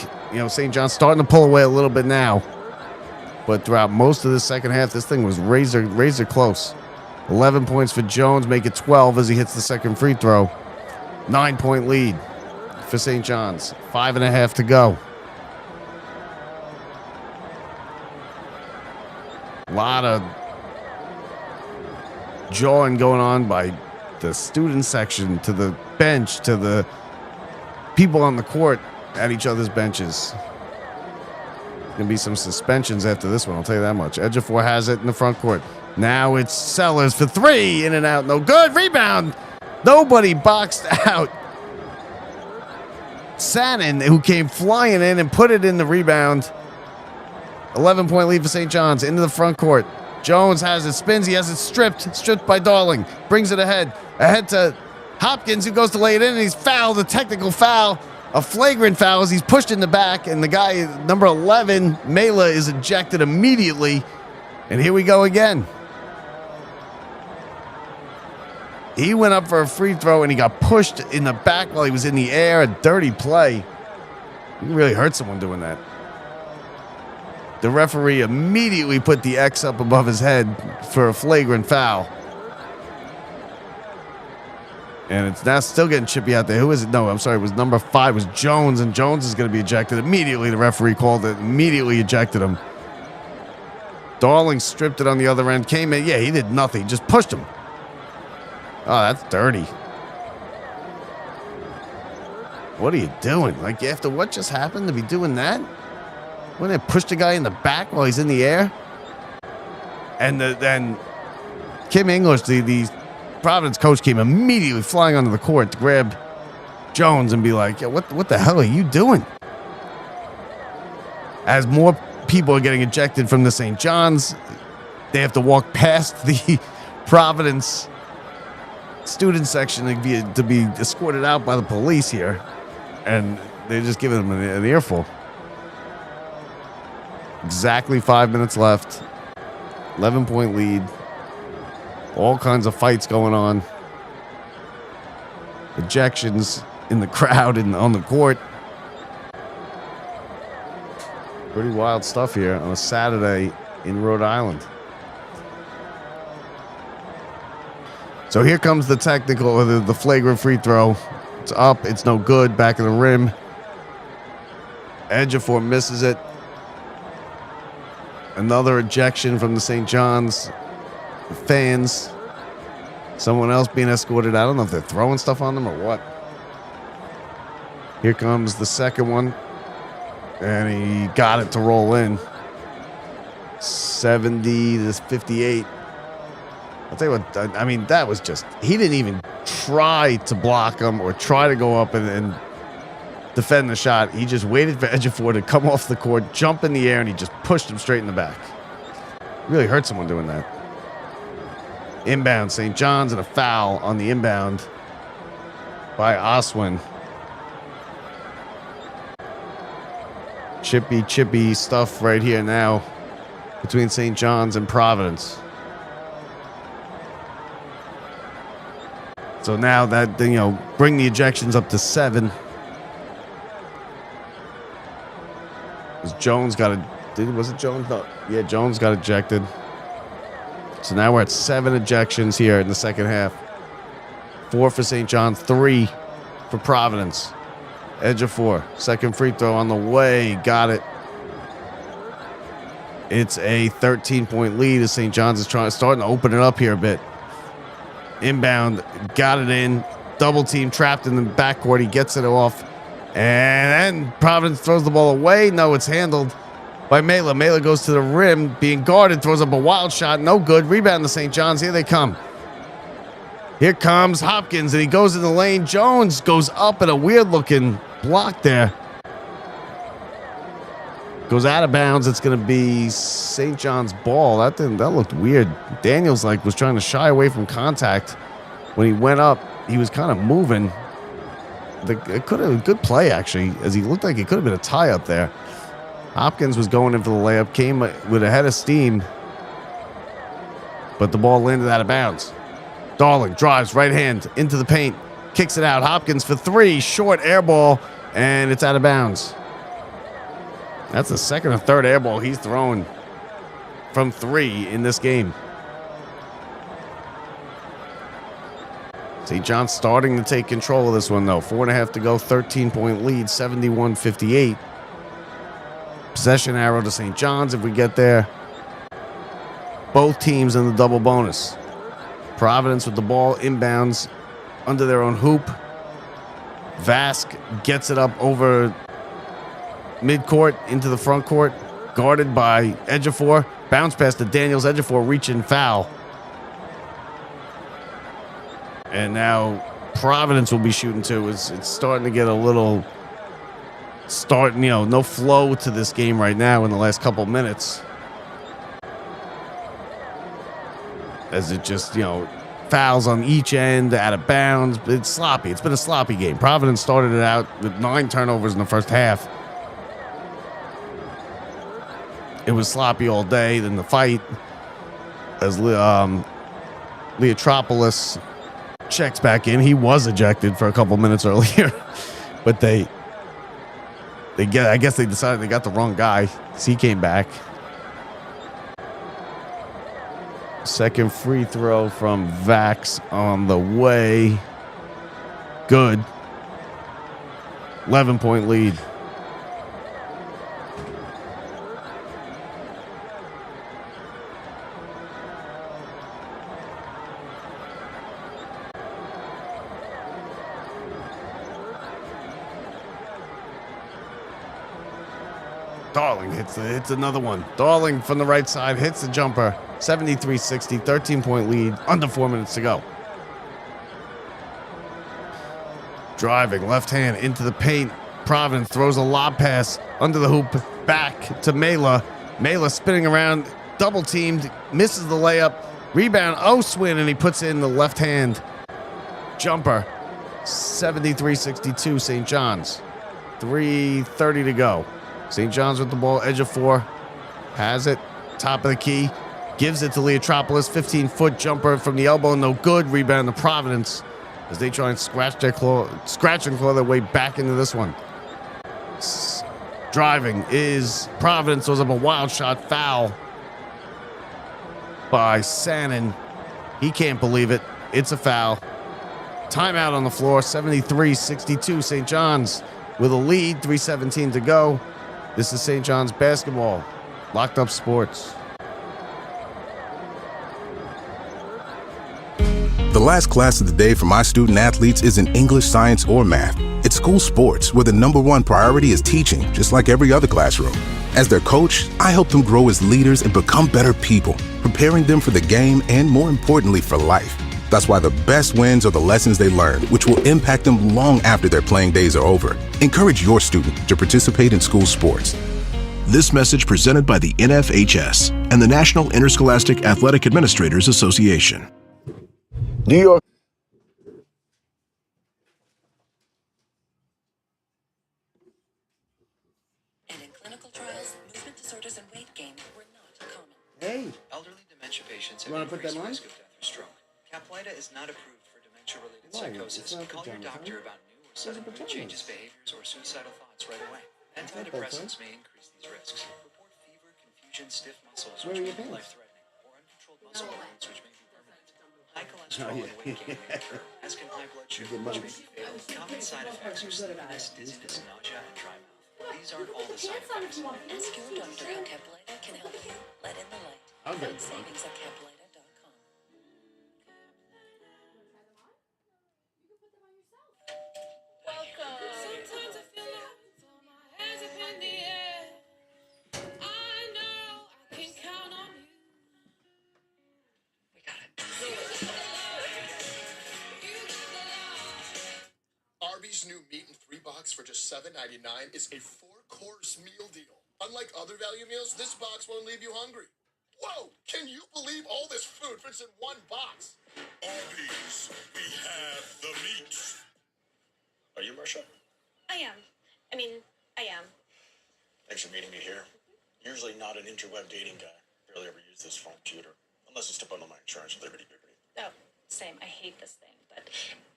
A: St. John's starting to pull away a little bit now. But throughout most of the second half, this thing was razor close. 11 points for Jones, make it 12 as he hits the second free throw. 9-point lead for St. John's. 5.5 to go. A lot of jawing going on by the student section, to the bench, to the people on the court at each other's benches. Going to be some suspensions after this one, I'll tell you that much. Ejiofor has it in the front court. Now it's Sellers for 3. In and out, no good. Rebound. Nobody boxed out Sannon, who came flying in and put it in the rebound. 11-point lead for St. John's into the front court. Jones has it, spins, he has it stripped by Darling. Brings it ahead to Hopkins, who goes to lay it in, and he's fouled, a technical foul, a flagrant foul as he's pushed in the back, and the guy, number 11, Mela, is ejected immediately. And here we go again. He went up for a free throw, and he got pushed in the back while he was in the air. A dirty play. You can really hurt someone doing that. The referee immediately put the X up above his head for a flagrant foul. And it's now still getting chippy out there. Who is it? No, I'm sorry. It was number 5. It was Jones, and Jones is going to be ejected. Immediately, the referee called it. Immediately ejected him. Darling stripped it on the other end. Came in. Yeah, he did nothing. Just pushed him. Oh, that's dirty. What are you doing? Like, after what just happened, to be doing that? Wouldn't they push the guy in the back while he's in the air? And then Kim English, the Providence coach, came immediately flying onto the court to grab Jones and be like, yeah, what the hell are you doing? As more people are getting ejected from the St. John's, they have to walk past the Providence student section to be escorted out by the police here. And they're just giving them an earful. Exactly 5 minutes left. 11-point lead. All kinds of fights going on. Ejections in the crowd and on the court. Pretty wild stuff here on a Saturday in Rhode Island. So here comes the technical, or the flagrant free throw. It's up. It's no good. Back of the rim. Ejiofor misses it. Another ejection from the St. John's fans. Someone else being escorted. I don't know if they're throwing stuff on them or what. Here comes the second one. And he got it to roll in. 70 to 58. I'll tell you what, I mean, that was just, he didn't even try to block him or try to go up and defend the shot. He just waited for Ejiofor to come off the court, jump in the air, and he just pushed him straight in the back. Really hurt someone doing that. Inbound, St. John's, and a foul on the inbound by Oswin. Chippy stuff right here now between St. John's and Providence. So now that, bring the ejections up to 7. Jones got was it Jones? No. Yeah, Jones got ejected. So now we're at 7 ejections here in the second half. 4 for St. John's, 3 for Providence. Ejiofor, second free throw on the way. Got it. It's a 13-point lead as St. John's is starting to open it up here a bit. Inbound, got it in. Double team trapped in the backcourt. He gets it off. And then Providence throws the ball away. No, it's handled by Mela. Mela goes to the rim, being guarded, throws up a wild shot. No good. Rebound to St. John's. Here they come. Here comes Hopkins, and he goes in the lane. Jones goes up at a weird-looking block there. Goes out of bounds. It's going to be St. John's ball. That looked weird. Daniels was trying to shy away from contact. When he went up, he was kind of moving. it could have a good play, actually, as he looked like it could have been a tie up there. Hopkins was going in for the layup, came with a head of steam, but the ball landed out of bounds. Darling drives right hand into the paint, kicks it out. Hopkins for three, short air ball, and it's out of bounds. That's the second or third air ball he's thrown from three in this game. St. John's starting to take control of this one, though. 4.5 to go, 13-point lead, 71-58. Possession arrow to St. John's if we get there. Both teams in the double bonus. Providence with the ball inbounds under their own hoop. Vask gets it up over midcourt into the front court, guarded by Ejiofor. Bounce pass to Daniels. Ejiofor reaching foul. And now Providence will be shooting too. It's starting to get a little no flow to this game right now in the last couple minutes. As it just, fouls on each end, out of bounds. It's sloppy. It's been a sloppy game. Providence started it out with 9 turnovers in the first half. It was sloppy all day. Then the fight, as Leotropoulos checks back in. He was ejected for a couple minutes earlier, but I guess they decided they got the wrong guy. So he came back. Second free throw from Vax on the way. Good. 11-point lead. Darling hits another one. Darling from the right side hits the jumper. 73-60, 13-point lead, under 4 minutes to go. Driving left hand into the paint. Providence throws a lob pass under the hoop back to Mela. Mela spinning around, double teamed, misses the layup. Rebound, Oswin, and he puts in the left hand jumper. 73-62, St. John's. 3:30 to go. St. John's with the ball. Ejiofor has it. Top of the key. Gives it to Leotropoulos. 15-foot jumper from the elbow. No good. Rebound to Providence as they try and scratch and claw their way back into this one. Driving is Providence. Throws up a wild shot. Foul by Sannon. He can't believe it. It's a foul. Timeout on the floor. 73-62. St. John's with a lead. 3:17 to go. This is St. John's basketball. Locked Up Sports.
B: The last class of the day for my student athletes isn't English, science, or math. It's school sports, where the #1 priority is teaching, just like every other classroom. As their coach, I help them grow as leaders and become better people, preparing them for the game and, more importantly, for life. That's why the best wins are the lessons they learn, which will impact them long after their playing days are over. Encourage your student to participate in school sports.
M: This message presented by the NFHS and the National Interscholastic Athletic Administrators Association.
D: New York.
O: And in clinical trials, movement disorders and weight gain were not common.
A: Hey.
P: Elderly dementia patients
A: You
P: have
A: wanna put
P: increased
A: that on?
P: risk of death or stroke. Caplyta is not approved for dementia-related psychosis. Call your doctor about new or sudden mood changes, behaviors, or suicidal thoughts right away. Antidepressants may increase these risks. Report fever, confusion, stiff muscles, which may be life-threatening, or uncontrolled muscle movements, which may be permanent. High cholesterol and weight gain may occur, as can high blood sugar, which may be fatal. Common side effects are sleepiness, dizziness, nausea, and dry mouth. These aren't all the side effects.
O: Ask your doctor how Caplyta can help you let in the light. Find savings at Caplyta.com.
Q: Sometimes I feel like throw my hands up in the air. I know I can count on you.
O: We got it.
K: Arby's new meat and 3 box for just $7.99 is a 4-course meal deal. Unlike other value meals, this box won't leave you hungry. Whoa! Can you believe all this food fits in 1 box?
J: Arby's, we have the meat.
R: Are you Marsha?
O: I am. I mean, I am.
R: Thanks for meeting me here. Usually not an interweb dating guy. Barely ever use this phone computer. Unless it's to bundle my insurance with Liberty Bibbity.
O: Oh, same. I hate this thing, but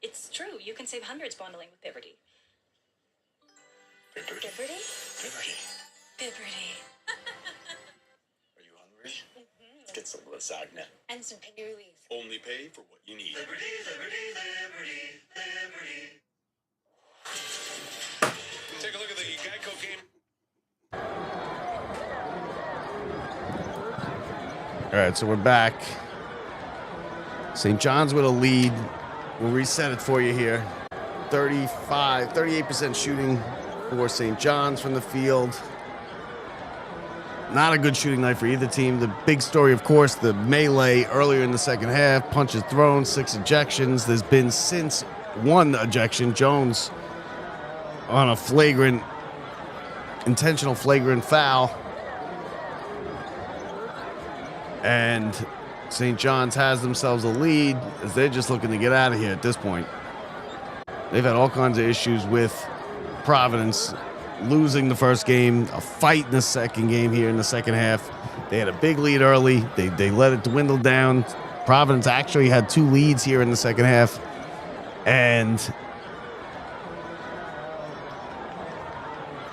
O: it's true. You can save hundreds bundling with Bibbity.
R: Bibbity?
O: Bibbity?
R: Bibbity.
O: Bibbity.
R: Are you hungry? Let's get some lasagna.
O: And some cannolis.
R: Only pay for what you need.
N: Liberty, liberty, liberty, liberty.
J: Take a look at the Geico game.
A: All right, so we're back. St. John's with a lead. We'll reset it for you here. 38% shooting for St. John's from the field. Not a good shooting night for either team. The big story, of course, the melee earlier in the second half. Punches thrown, 6 ejections. There's been since 1 ejection. Jones on a intentional flagrant foul. And St. John's has themselves a lead as they're just looking to get out of here at this point. They've had all kinds of issues with Providence losing the first game, a fight in the second game here in the second half. They had a big lead early. They let it dwindle down. Providence actually had 2 leads here in the second half. And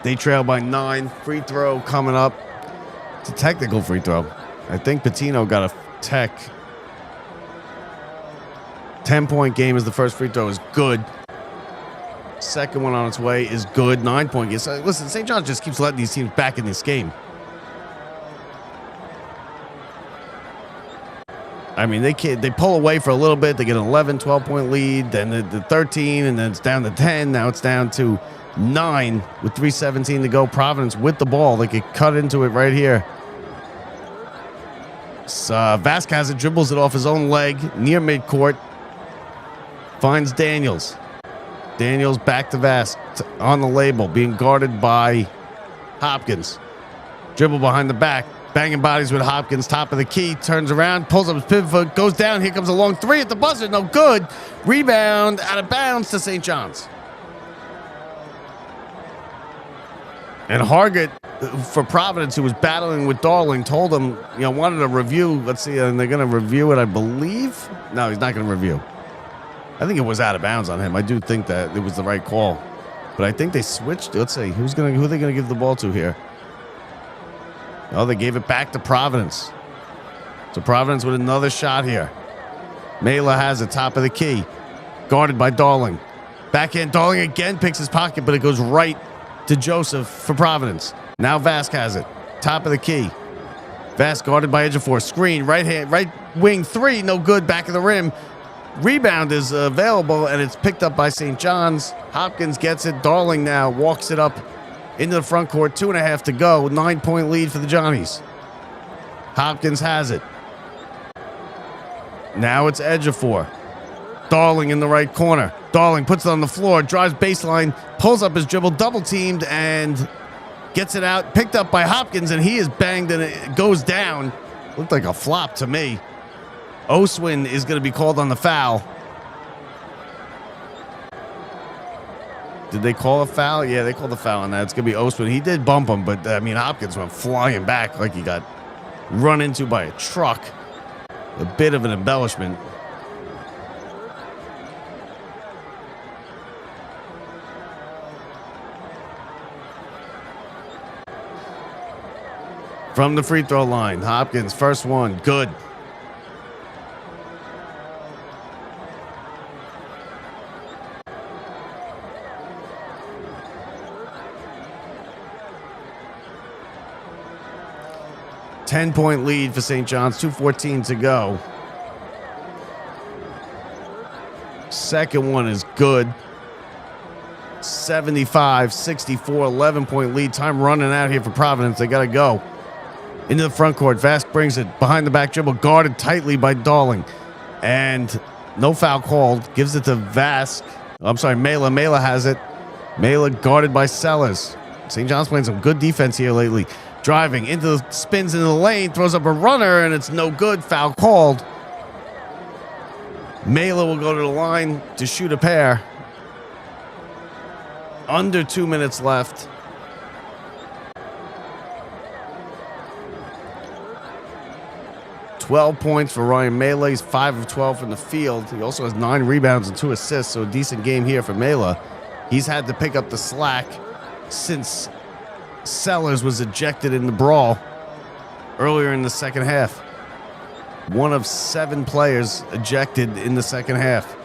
A: they trail by 9. Free throw coming up. It's a technical free throw. I think Patino got a tech. 10-point game as the first free throw is good. Second one on its way is good. 9-point game. So listen, St. John's just keeps letting these teams back in this game. I mean, they pull away for a little bit. They get an 11, 12-point lead, then the 13, and then it's down to 10. Now it's down to 9 with 3:17 to go. Providence with the ball. They could cut into it right here. Vasquez dribbles it off his own leg near midcourt. Finds Daniels. Daniels back to Vask on the label, being guarded by Hopkins. Dribble behind the back. Banging bodies with Hopkins. Top of the key. Turns around. Pulls up his pivot foot. Goes down. Here comes a long 3 at the buzzer. No good. Rebound out of bounds to St. John's. And Hargett, for Providence, who was battling with Darling, told him, wanted a review. Let's see, and they're going to review it, I believe. No, he's not going to review. I think it was out of bounds on him. I do think that it was the right call. But I think they switched. Let's see, who are they going to give the ball to here? Oh, they gave it back to Providence. So Providence with another shot here. Mela has it, top of the key. Guarded by Darling. Backhand, Darling again picks his pocket, but it goes right to Joseph for Providence. Now Vask has it. Top of the key. Vask guarded by Ejiofor. Screen, right wing 3. No good. Back of the rim. Rebound is available, and it's picked up by St. John's. Hopkins gets it. Darling now walks it up into the front court. 2.5 to go. 9-point lead for the Johnnies. Hopkins has it. Now it's Ejiofor. Darling in the right corner. Darling puts it on the floor, drives baseline, pulls up his dribble, double teamed, and gets it out. Picked up by Hopkins, and he is banged, and it goes down. Looked like a flop to me. Oswin is going to be called on the foul. Did they call a foul? Yeah, they called the foul on that. It's going to be Oswin. He did bump him, but Hopkins went flying back like he got run into by a truck. A bit of an embellishment. From the free throw line, Hopkins, first one, good. Ten-point lead for St. John's, 2:14 to go. Second one is good. 75-64, 11-point lead. Time running out here for Providence. They got to go. Into the front court. Vask brings it behind the back dribble, guarded tightly by Darling. And no foul called. Gives it to Vask. I'm sorry, Mela. Mela has it. Mela guarded by Sellers. St. John's playing some good defense here lately. Driving into the spins into the lane, throws up a runner, and it's no good. Foul called. Mela will go to the line to shoot a pair. Under 2 minutes left. .12 for Ryan Mela. He's 5 of 12 from the field. He also has 9 rebounds and 2 assists, so a decent game here for Mela. He's had to pick up the slack since Sellers was ejected in the brawl earlier in the second half. One of 7 players ejected in the second half.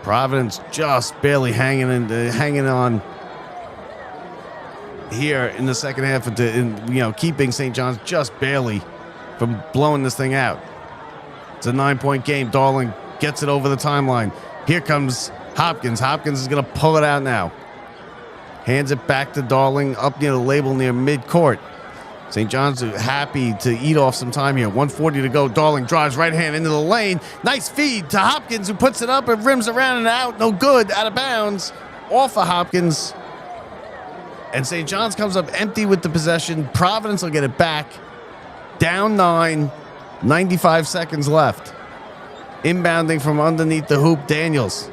A: Providence just barely hanging on here in the second half, keeping St. John's just barely from blowing this thing out. It's a 9-point game. Darling gets it over the timeline. Here comes Hopkins. Hopkins is going to pull it out now. Hands it back to Darling up near the label near midcourt. St. John's happy to eat off some time here. 1:40 to go. Darling drives right hand into the lane. Nice feed to Hopkins, who puts it up and rims around and out. No good. Out of bounds. Off of Hopkins. And St. John's comes up empty with the possession. Providence will get it back. Down 9. 95 seconds left. Inbounding from underneath the hoop, Daniels.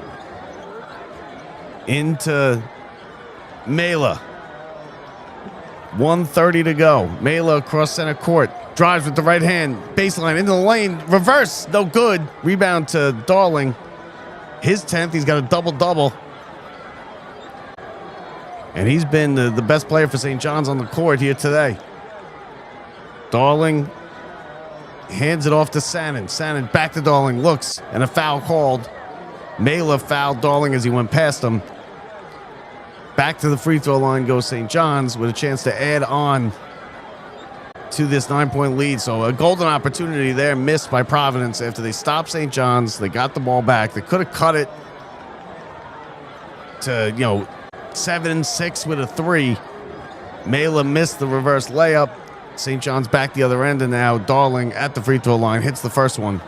A: Into Mela. 1:30 to go. Mela across center court. Drives with the right hand. Baseline into the lane. Reverse. No good. Rebound to Darling. His 10th. He's got a double-double. And he's been the best player for St. John's on the court here today. Darling hands it off to Sannon. Sannon back to Darling. Looks, and a foul called. Mela fouled Darling as he went past him. Back to the free throw line goes St. John's with a chance to add on to this 9-point lead. So a golden opportunity there missed by Providence after they stopped St. John's. They got the ball back. They could have cut it to, 7-6 with a 3. Mela missed the reverse layup. St. John's back the other end, and now Darling at the free throw line hits the first one.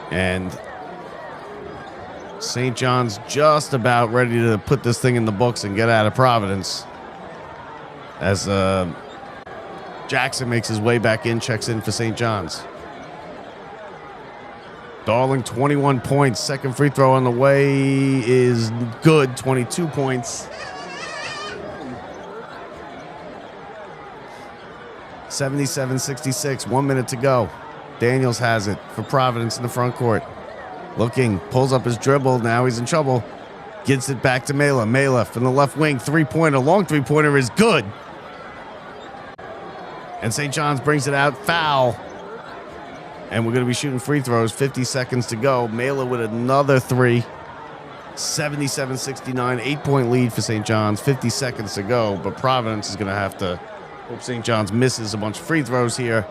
A: And St. John's just about ready to put this thing in the books and get out of Providence. As Jackson makes his way back in, checks in for St. John's. Darling, 21 points. Second free throw on the way is good. 22 points. 77-66. 1 minute to go. Daniels has it for Providence in the front court. Looking, pulls up his dribble. Now he's in trouble. Gets it back to Mela. Mela from the left wing. Three-pointer. Long three-pointer is good. And St. John's brings it out. Foul. And we're going to be shooting free throws. 50 seconds to go. Mela with another 3. 77-69. 8-point lead for St. John's. 50 seconds to go. But Providence is going to have to hope St. John's misses a bunch of free throws here.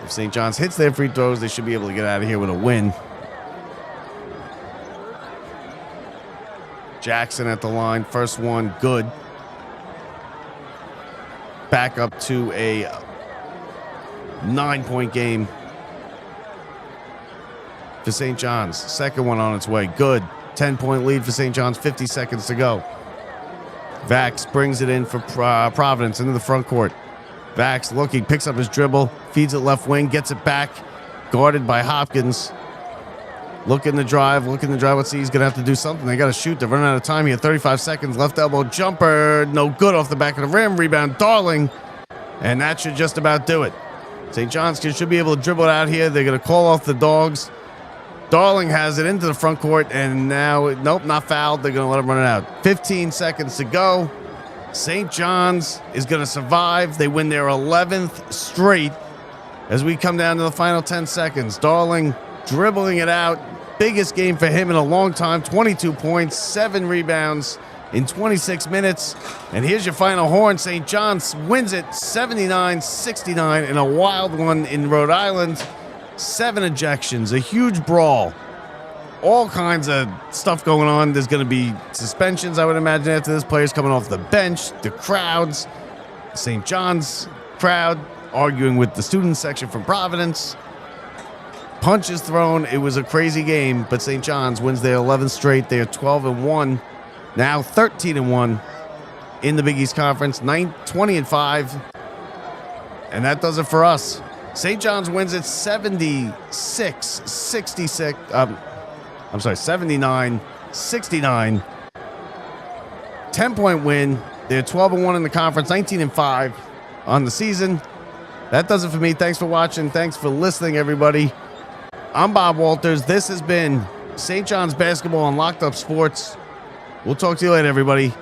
A: If St. John's hits their free throws, they should be able to get out of here with a win. Jackson at the line. First one, good. Back up to a 9-point game for St. John's. Second one on its way. Good. 10-point lead for St. John's. 50 seconds to go. Vax brings it in for Providence into the front court. Vax looking, picks up his dribble, feeds it left wing, gets it back. Guarded by Hopkins. Looking to drive. Let's see, he's going to have to do something. They got to shoot. They're running out of time here. 35 seconds. Left elbow jumper. No good off the back of the rim. Rebound, Darling. And that should just about do it. St. John's should be able to dribble it out here. They're going to call off the dogs. Darling has it into the front court, and now, nope, not fouled. They're going to let him run it out. 15 seconds to go. St. John's is going to survive. They win their 11th straight as we come down to the final 10 seconds. Darling dribbling it out. Biggest game for him in a long time. 22 points, 7 rebounds in 26 minutes. And here's your final horn. St. John's wins it 79-69 in a wild one in Rhode Island. 7 ejections, a huge brawl. All kinds of stuff going on. There's going to be suspensions, I would imagine, after this. Players coming off the bench, the crowds, St. John's crowd arguing with the student section from Providence. Punches thrown. It was a crazy game, but St. John's wins their 11th straight. They are 12-1, now 13-1 in the Big East Conference, 20-5, and that does it for us. St. John's wins it 76-66. I'm sorry, 79-69. 10-point win. They're 12-1 in the conference, 19-5 on the season. That does it for me. Thanks for watching. Thanks for listening, everybody. I'm Bob Walters. This has been St. John's Basketball on Locked Up Sports. We'll talk to you later, everybody.